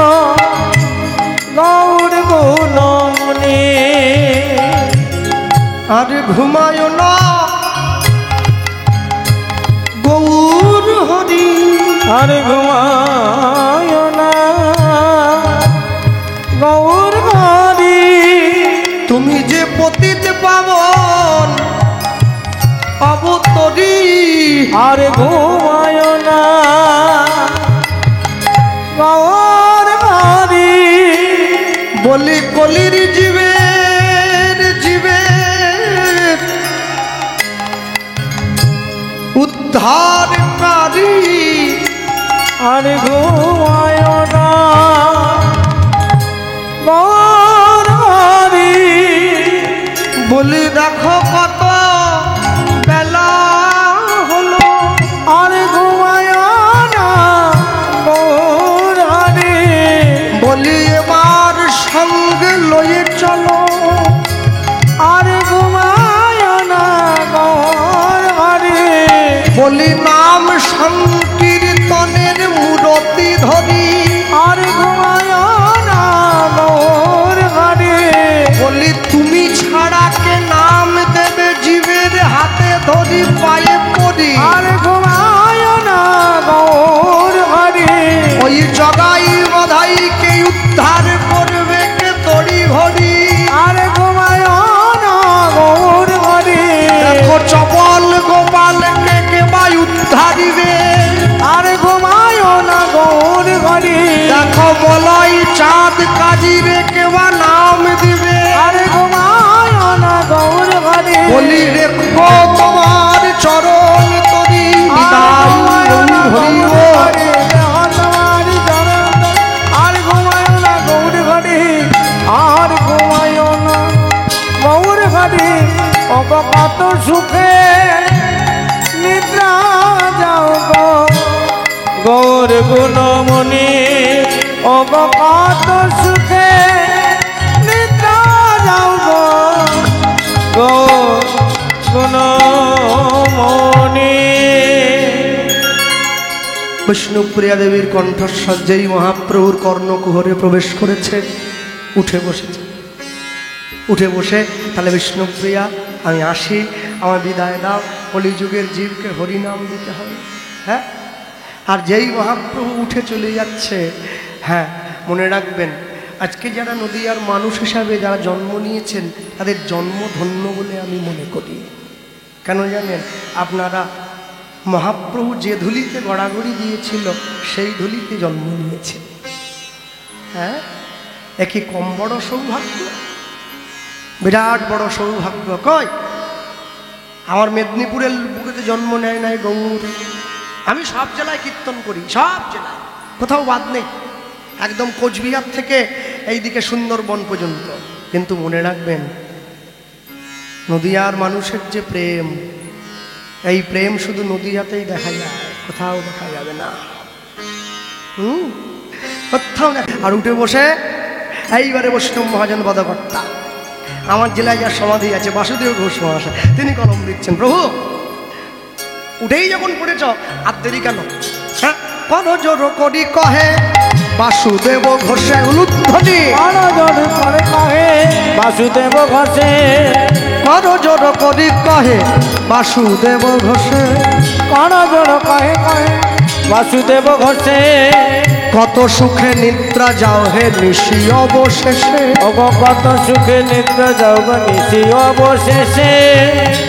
গৌর গুণমণি। আর ঘুমায় না গৌর হরি, আর ঘুমায় না গৌর হরি। তুমি যে পতিত পাবন অবতরী, আর ঘুমায় না গৌর হরি। বলি কলির জীবের জীবের উদ্ধারকারী, আর ঘুমায় না গৌর হরি। বলি দেখো কত বেলা হলো, আর ঘুমায় না গৌর হরি। বলি এবার সঙ্গে লয়ে চলো, আর ঘুমায় না গৌর হরি। বলি নাম সংকীর্তনের মূরতি ধরি, আর ঘুমায় না গৌর হরি। বলি তুমি ছাড়া কে নাম দেবে জীবের হাতে ধরি পায়ে পড়ি, আর ঘুমায় না গৌর হরি। ওই জগাই বধাই কে উদ্ধার করবে কে তড়ি ঘড়ি। আর ঘুমায় না গৌর হরি। দেখো চপল গোপালকে কে বাই উদ্ধারিবে, আর ঘুমায় না গৌর হরি। দেখো বলাই চাঁদ কাজিরে কে বা নাম দিবে, আর ঘুমায় না গৌর হরি। বলি রেখো তোমার চরণ তরি আর ঘুমায় না হরি গৌর ও। হরি। তোমারি চরণ তরি। আর ঘুমায় না গৌর হরি। আর ঘুমায় না গৌর হরি। কত সুখে নিদ্রা যাও গো গৌর গুণমণি। কত সুখে নিদ্রা যাও গো গৌর গুণমণি। বিষ্ণুপ্রিয়া দেবীর কণ্ঠস্বর যেই মহাপ্রভুর কর্ণকুহরে প্রবেশ করেছে, উঠে বসেছে। উঠে বসে তাহলে বিষ্ণুপ্রিয়া আমি আসি, আমার বিদায় দাও, কলিযুগের জীবকে হরিনাম দিতে হবে। হ্যাঁ, আর যেই মহাপ্রভু উঠে চলে যাচ্ছে, হ্যাঁ মনে রাখবেন আজকে যারা নদীয়ার মানুষ হিসাবে যারা জন্ম নিয়েছেন তাদের জন্ম ধন্য বলে আমি মনে করি। কেন জানেন? আপনারা মহাপ্রভু যে ধুলিতে গড়াগড়ি দিয়েছিল সেই ধুলিতে জন্ম নিয়েছে। হ্যাঁ, একই কম বড় সৌভাগ্য, বিরাট বড় সৌভাগ্য। কই আমার মেদিনীপুরের বুকেতে জন্ম নেয় নাই গৌর, আমি সব জেলায় কীর্তন করি, সব জেলায়, কোথাও বাদ নেই, একদম কোচবিহার থেকে এইদিকে সুন্দরবন পর্যন্ত। কিন্তু মনে রাখবেন, নদিয়ার মানুষের যে প্রেম, এই প্রেম শুধু নদিয়াতেই দেখা যায়, কোথাও দেখা যাবে না। কোথাও না। আর উঠে বসে এইবারে বৈষ্ণব মহাজন পদকর্তা, আমার জেলায় যার সমাধি আছে বাসুদেব ঘোষ মহাশয়, তিনি কলম দিচ্ছেন, প্রভু উঠেই যখন পড়েছ আর দেরি কেন? হ্যাঁ, কর জোর করি কহে বাসুদেব ঘোষে উলুধ্বনি, করে কহে বাসুদেব ঘোষে, কর জোর করি কহে বাসুদেব ঘোষে, কর জোর কহে কহে বাসুদেব ঘোষে। কত সুখে নিদ্রা যাও হে নিশি অবশেষে, ওগো কত সুখে নিদ্রা যাও গো নিশি অবশেষে,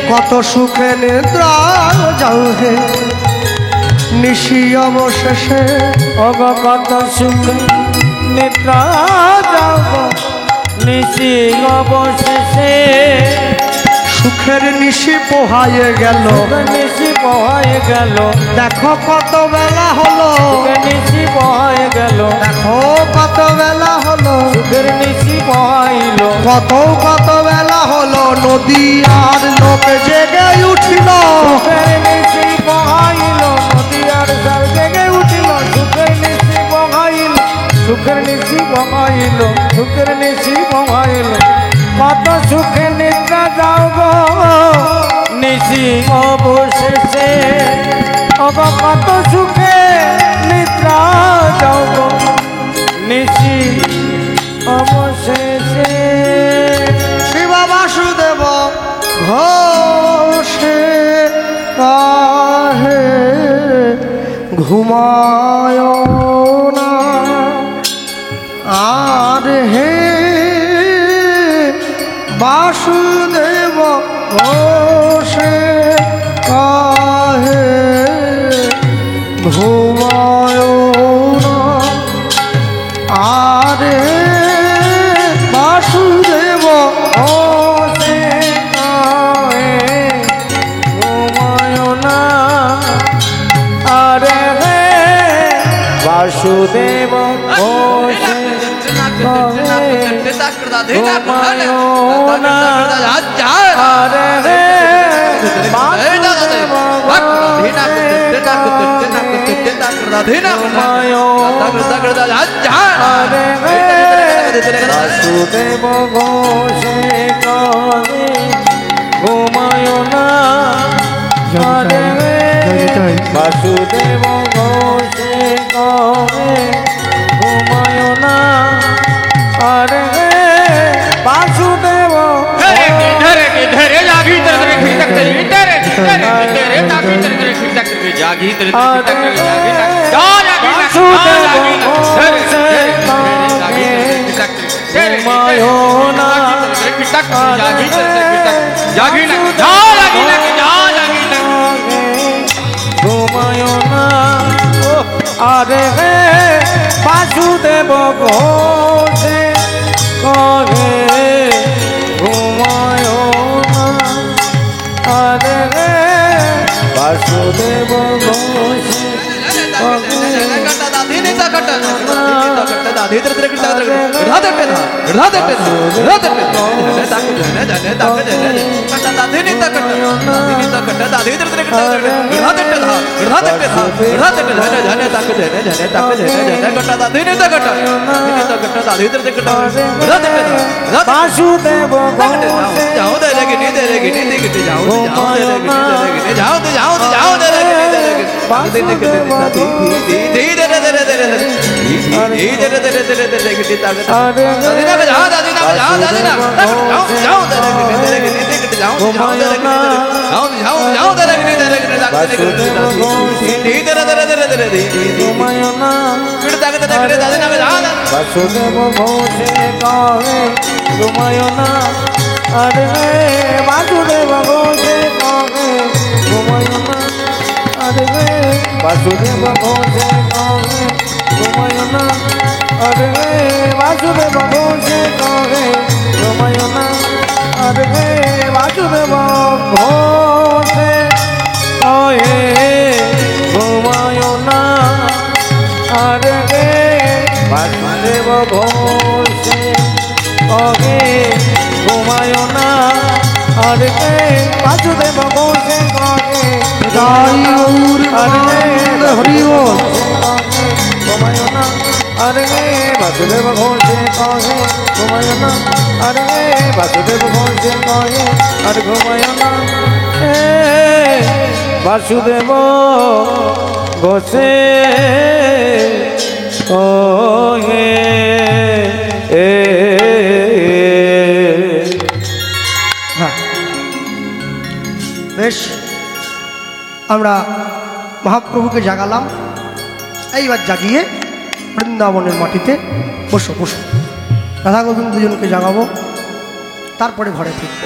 কত সুখে নিদ্রা যাও হে নিশি অবশেষে, ওগো কত সুখে নিদ্রা যাও গো নিশি অবশেষে। সুখের নিশি পোহায়ে গেল, নিশি পোহায় গেল, দেখো কত বেলা হলো, নিশি পোহায় গেল, দেখো কত বেলা হলো, সুখের নিশি পোহাইল, কত বেলা হলো, নদীয়ার লোক জেগে উঠিল, সুখের নিশি পোহাইল, নদীয়ার সার জেগে উঠিল, সুখের নিশি পোহাইল, সুখের নিশি পোহাইল, সুখের নিশি পোহাইল। কত সুখে নিদ্রা যাও গো নিশি অবশেষে, ওগো কত সুখে নিদ্রা যাও গো নিশি অবশেষে। শিব বাসুদেব ঘোষে কাহে ঘুমায় না, আর হে বাসুদেব ঘোষে কাহে ঘুমায় না, আর হে বাসুদেব ঘোষে কাহে ঘুমায় না, আরে হে বাসুদেব ঘোষে কাহে ঘুমায় না, আরে হে বাসুদেব ঘোষে কাহে ঘুমায় না, আরে হে বাসুদেব ঘোষে কাহে ঘুমায় না, আরে হে বাসুদেব ঘোষে কাহে ঘুমায় না, আরে হে বাসুদেব ঘুমায় না, আরে হে বাসুদেব ঘোষে কাহে ঘুমায় না, আরে হে বাসুদেব ঘোষে বাসুদেব বাসুদেব ঘোষে কাহে ঘুমায় না, আরে বাসুদেব ঘোষে কাহে ঘুমায় না, আরে বাসুদেব ঘোষে কাহে ঘুমায় না, আরে বাসুদেব ঘোষে কাহে ঘুমায় না, আরে বাসুদেব ঘোষে কাহে ঘুমায় ঘোষে কহে ঘুমায় না আর গে বাসুদেব ঘোষে কহে জয় গৌর হরি বল। ঘুমায় না আর গে বাসুদেব ঘোষে কহে ঘুমায় না আর গে বাসুদেব ঘোষে কহে আর ঘুমায় না বাসুদেব ঘোষে কহে হ্যাঁ বেশ, আমরা মহাপ্রভুকে জাগালাম, এইবার জাগিয়ে বৃন্দাবনের মাটিতে বসো বসো, রাধা গোবিন্দ দুজনকে জাগাবো, তারপরে ঘরে ফিরব।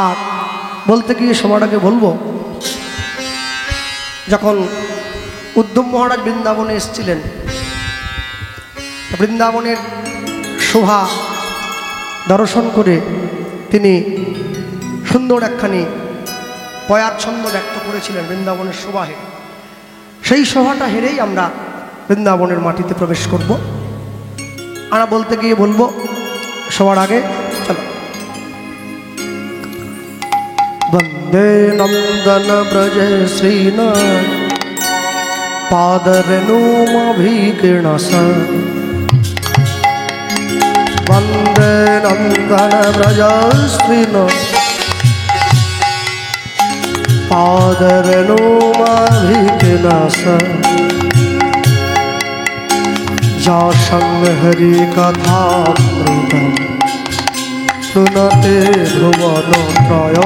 আর বলতে গিয়ে সবার আগে বলবো, যখন উদ্ধব মহারাজ বৃন্দাবনে এসেছিলেন, বৃন্দাবনের শোভা দর্শন করে তিনি সুন্দর একখানি পয়ার ছন্দ ব্যক্ত করেছিলেন বৃন্দাবনের শোভা হেরে। সেই শোভাটা হেরেই আমরা বৃন্দাবনের মাটিতে প্রবেশ করব। আমরা বলতে গিয়ে বলবো সবার আগে, চলো। বন্দে নন্দন ব্রজ শ্রীনাথ পাদরেণুমভিকীর্ণস, বন্দে নন্দন ব্রজ শ্রীনাথ পাদরেণুমভিকীর্ণস, যাসং হরি কথামৃতম শুনতে ভুবনত্রয়,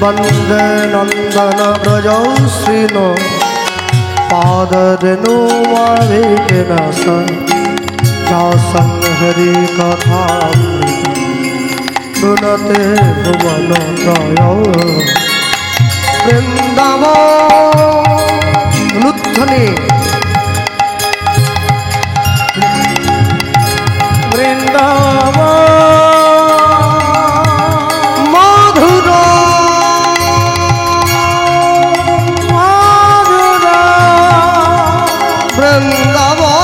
বন্দে নন্দন ব্রজ শ্রীনাথ পাদরেণুমভিকীর্ণস, যাসং হরি কথামৃতম শুনতে ভুবনত্রয়। বৃন্দাবন লুধ্বনি বৃন্দাবন মধুর মধুর বৃন্দাবন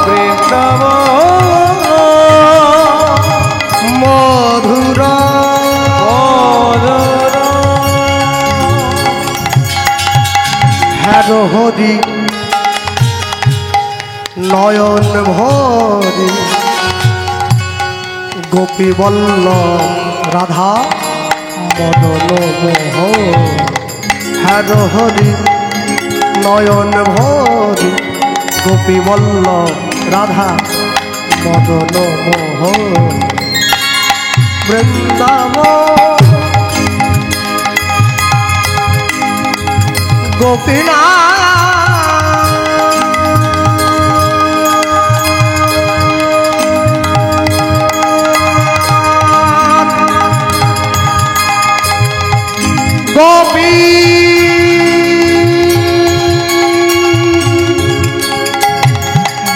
বৃন্দাবন মধুর মধুর হ্যার হরি নয়ন ভরি, গোপী বল্লভ রাধা মদন মোহ, হ্যার হরি নয়ন ভরি, গোপী বল্লভ রাধা মদন মোহ। বৃন্দাবন গোপীনাথ গোপী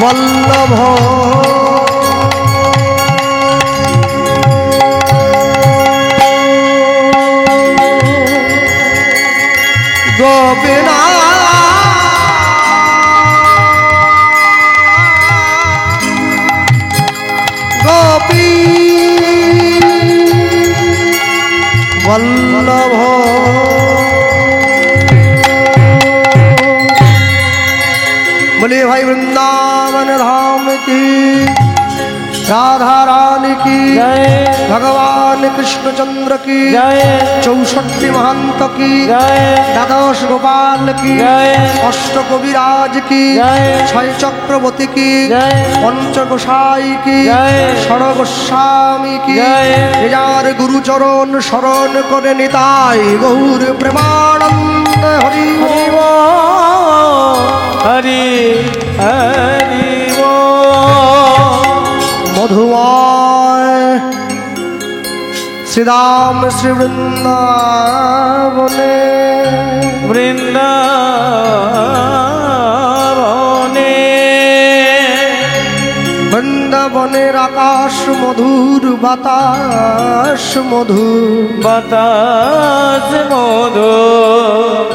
বল্লভ গোপী বল্লভ। बोलिए भाई वृंदावन धाम की, राधा रानी की जय, भगवान कृष्णचंद्र की जय, 64 महंत की जय, द्वादश गोपाल की जय, अष्ट कविराज की जय, 6 चक्रवर्ती की जय, पंच गोसाई की जय, षड़ गोस्वामी की जय, जार गुरुचरण शरण करे निताय गौर प्रेमानंद हरि हरि बोल। हरि हरि बोल। मधुमय श्रीराम श्री वृंदावने, वृंदावने वृंदावनेर आकाश मधुर बातास मधुर, বাতাস মধুর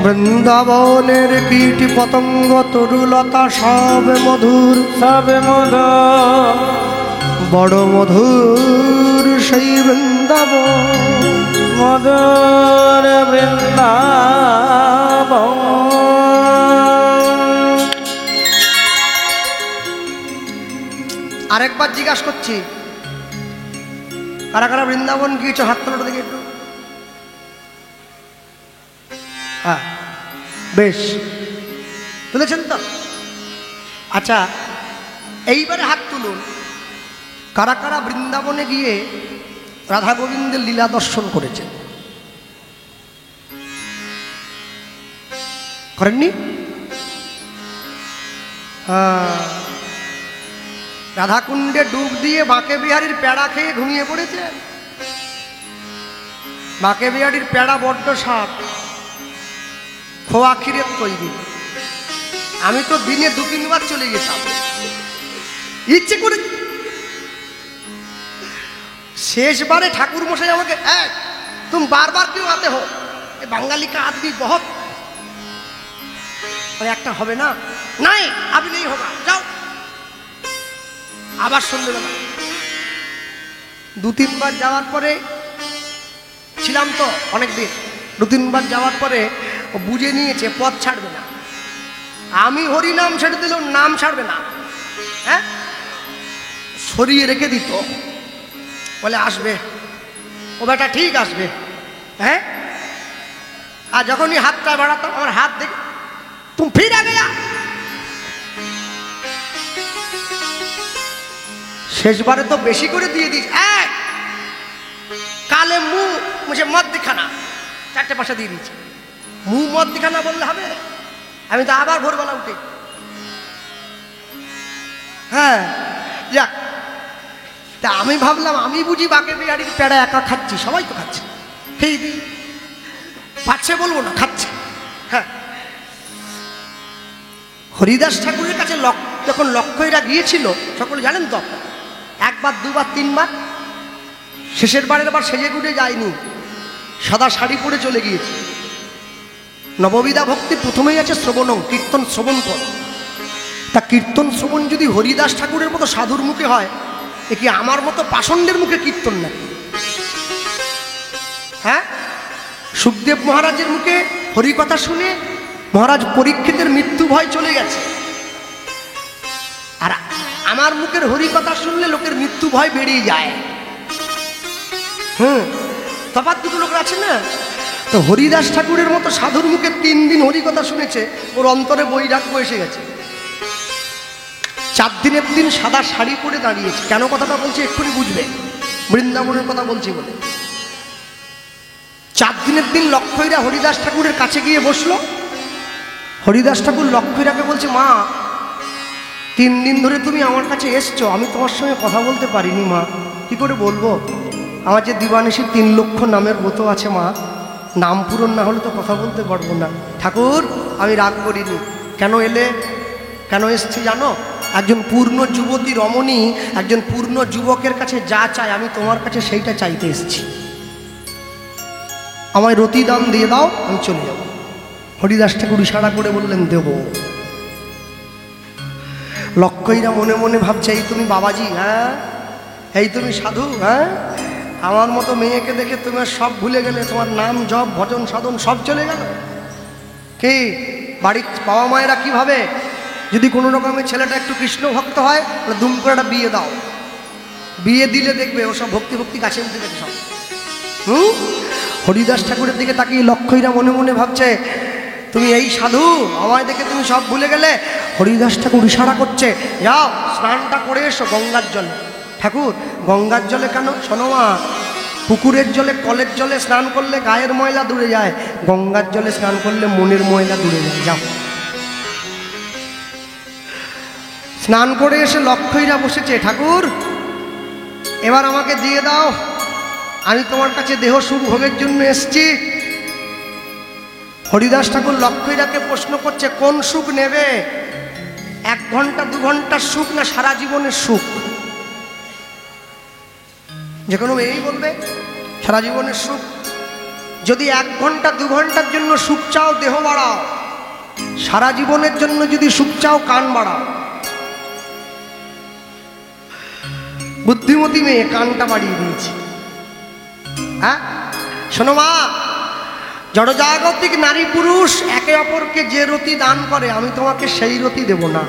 বৃন্দাবনের কীট পতঙ্গ তরুলতা সব মধুর, সবে মধু বড় মধুর সেই বৃন্দাবন, মধুর বৃন্দাবন। আরেকবার জিজ্ঞাসা করছি, কারা কারা বৃন্দাবন গিয়েছো? হাত তোলো দেখি একটু। হ্যাঁ, বেশ, তুলেছেন তো? আচ্ছা, এইবারে হাত তুলুন, কারা কারা বৃন্দাবনে গিয়ে রাধা গোবিন্দের লীলা দর্শন করেছেন? করেননি? রাধাকুণ্ডে ডুব দিয়ে বাঁকে বিহারীর পেড়া খেয়ে ঘুমিয়ে পড়েছে। বাঁকে বিহারীর পেড়া বড্ড স্বাদ, খোয়া ক্ষীরের তৈরি। আমি তো দিনে 2-3 বার চলে যেতাম, ইচ্ছে করে। শেষবারে ঠাকুর মশাই আমাকে, তুমি বারবার কেউ আতে হো, বাঙালি কা আদমি বহুত, একটা হবে না, নাই আবি নেই হোগা, যাও। আবার সন্ধ্যেবেলা 2-3 বার যাওয়ার পরে, ছিলাম তো অনেকদিন, 2-3 বার যাওয়ার পরে ও বুঝে নিয়েছে পথ ছাড়বে না। আমি হরি নাম ছেড়ে দিলেও নাম ছাড়বে না, হ্যাঁ, সরিয়ে রেখে দিত, বলে আসবে ও বেটা, ঠিক আসবে, হ্যাঁ। আর যখনই হাতটা বাড়াতাম, আমার হাত দেখে তুমি ফির আগে যা। শেষবারে তো বেশি করে দিয়ে দিস, কালে মুঝে মদ দিখানা, 4টে পয়সা দিয়ে দিয়েছে। মদ দিখানা বললে হবে? আমি তো আবার ভোরবেলা উঠে, হ্যাঁ, যাক। তা আমি ভাবলাম আমি বুঝি বাঁকে বিহারীর পেড়া একা খাচ্ছি, সবাই তো খাচ্ছে, খেয়ে দিই, পাচ্ছে বলবো না, খাচ্ছে। হ্যাঁ, হরিদাস ঠাকুরের কাছে যখন লক্ষ্যইরা গিয়েছিল, সকলে জানেন তো, 1 বার 2 বার 3 বার, শেষের বারের বার সেজে গুটে যায়নি, সাদা শাড়ি পরে চলে গিয়েছে। নববিধা ভক্তি প্রথমেই আছে শ্রবণং, কীর্তন শ্রবণ কর। তা কীর্তন শ্রবণ যদি হরিদাস ঠাকুরের মতো সাধুর মুখে হয়, এ কি আমার মতো পাষণ্ডের মুখে কীর্তন নাকি? হ্যাঁ, সুখদেব মহারাজের মুখে হরিকথা শুনে মহারাজ পরীক্ষিতের মৃত্যু ভয় চলে গেছে, আর আমার মুখের হরিকথা শুনলে লোকের মৃত্যু ভয় বেরিয়ে যায়। তফাৎ দুটো লোক আছে না? তো হরিদাস ঠাকুরের মতো সাধুর মুখে 3 দিন হরিকথা শুনেছে, ওর অন্তরে বৈরাগ্য এসে গেছে। 4 দিনের দিন সাদা শাড়ি পরে দাঁড়িয়েছে। কেন কথাটা বলছি এক্ষুনি বুঝবে, বৃন্দাবনের কথা বলছি বলে। 4 দিনের দিন লক্ষ্মীরা হরিদাস ঠাকুরের কাছে গিয়ে বসলো। হরিদাস ঠাকুর লক্ষ্মীরাকে বলছে, মা, 3 দিন ধরে তুমি আমার কাছে এসছো, আমি তোমার সঙ্গে কথা বলতে পারিনি মা। কি করে বলবো? আমার যে দিবানিশী 3 লক্ষ নামের ব্রত আছে মা, নাম পূরণ না হলে তো কথা বলতে পারবো না। ঠাকুর, আমি রাগ করিনি। কেন এলে? কেন এসছি জানো? একজন পূর্ণ যুবতী রমণী একজন পূর্ণ যুবকের কাছে যা চায়, আমি তোমার কাছে সেইটা চাইতে এসেছি। আমায় রতি দাম দিয়ে দাও, আমি চলে যাব। হরিদাস ঠাকুর ইশারা করে বললেন, দেব। লক্ষ্মীরা মনে মনে ভাবছে, এই তুমি বাবাজি? হ্যাঁ, এই তুমি সাধু? হ্যাঁ, আমার মতো মেয়েকে দেখে তুমি সব ভুলে গেলে, তোমার নাম জপ ভজন সাধন সব চলে গেল। কি বাড়ির বাবা মায়েরা কি ভাবে? যদি কোনো রকমের ছেলেটা একটু কৃষ্ণ ভক্ত হয়, তাহলে দুম করে একটা বিয়ে দাও। বিয়ে দিলে দেখবে ও সব ভক্তি ভক্তি গাছে উঠে গেছে সব। হরিদাস ঠাকুরের দিকে তাকিয়ে লক্ষ্মীরা মনে মনে ভাবছে, তুমি এই সাধু, আমায় দেখে তুমি সব ভুলে গেলে। হরিদাস ঠাকুর ইশারা করছে, যাও স্নানটা করে এসো গঙ্গার জলে। ঠাকুর, গঙ্গার জলে কেন? শোনো মা, পুকুরের জলে, কলের জলে স্নান করলে গায়ের ময়লা দূরে যায়, গঙ্গার জলে স্নান করলে মনের ময়লা দূরে যায়। যাও। স্নান করে এসে লক্ষ্মীরা বসেছে, ঠাকুর এবার আমাকে দিয়ে দাও, আমি তোমার কাছে দেহ সুখ ভোগের জন্য এসছি। হরিদাস ঠাকুর লক্ষ্মীরাকে প্রশ্ন করছে, কোন সুখ নেবে? 1 ঘন্টা 2 ঘন্টার সুখ না সারা জীবনের সুখ? যে কোনো এই বলবে সারা জীবনের সুখ। যদি 1 ঘন্টা 2 ঘন্টার জন্য সুখ চাও দেহ বাড়াও, সারা জীবনের জন্য যদি সুখ চাও কান বাড়াও। বুদ্ধিমতী মেয়ে কানটা বাড়িয়ে দিয়েছে। হ্যাঁ শোনো মা, জড়জাগতিক নারী পুরুষ একে অপরকে যে রতি দান করে আমি তোমাকে সেই রতি দেব না।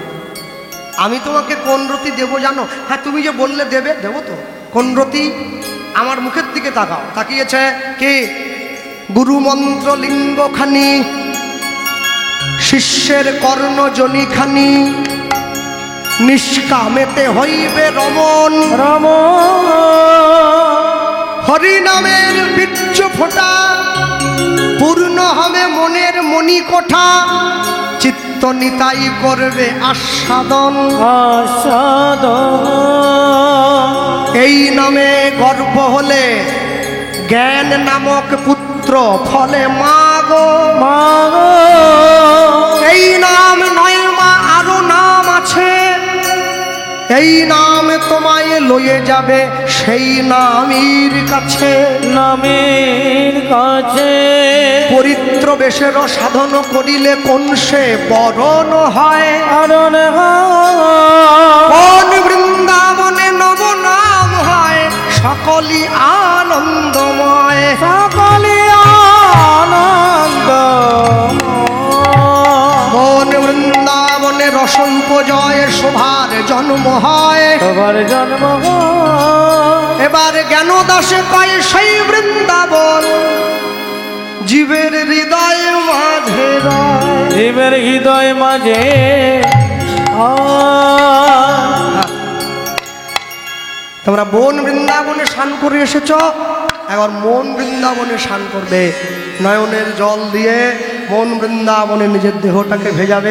আমি তোমাকে কোন রতি দেব জানো? হ্যাঁ তুমি যে বললে দেবে, দেবো তো। কোন রতি? আমার মুখের দিকে তাকাও। তাকিয়েছে কে? গুরু মন্ত্র লিঙ্গখানি, শিষ্যের কর্ণজনিখানি, নিষ্কামেতে হইবে রমণ, রমণ হরি নামের বীর্য ফোঁটা, পূর্ণ হবে মনের মণিকোঠা, চিত্ত নিতাই করবে আস্বাদন, আস্বাদন। এই নামে গর্ব হলে জ্ঞান নামক পুত্র ফলে মাগো, মাগো এই নাম নয় মা আরো নাম আছে, এই নাম তোমায় লয়ে যাবে সেই নামের কাছে, নামের কাছে। পরিত্র বেশের সাধন করিলে কোন সে বরণ হয়, আরণ কোন বৃন্দাবনে নব নাম হয়, সকলই আনন্দময়, সকলে আনন্দ। কোন বৃন্দাবনে রস উপজয় শোভার জন্ম হয়, সবার জন্ম এবার জ্ঞান দাসে কয় সেই বৃন্দাবন জীবের হৃদয় মাঝে রয়। জীবের হৃদয় মাঝে তোমরা বন বৃন্দাবনে স্নান করে এসেছ, এবার মন বৃন্দাবনে স্নান করবে। নয়নের জল দিয়ে মন বৃন্দাবনে নিজের দেহটাকে ভেজাবে।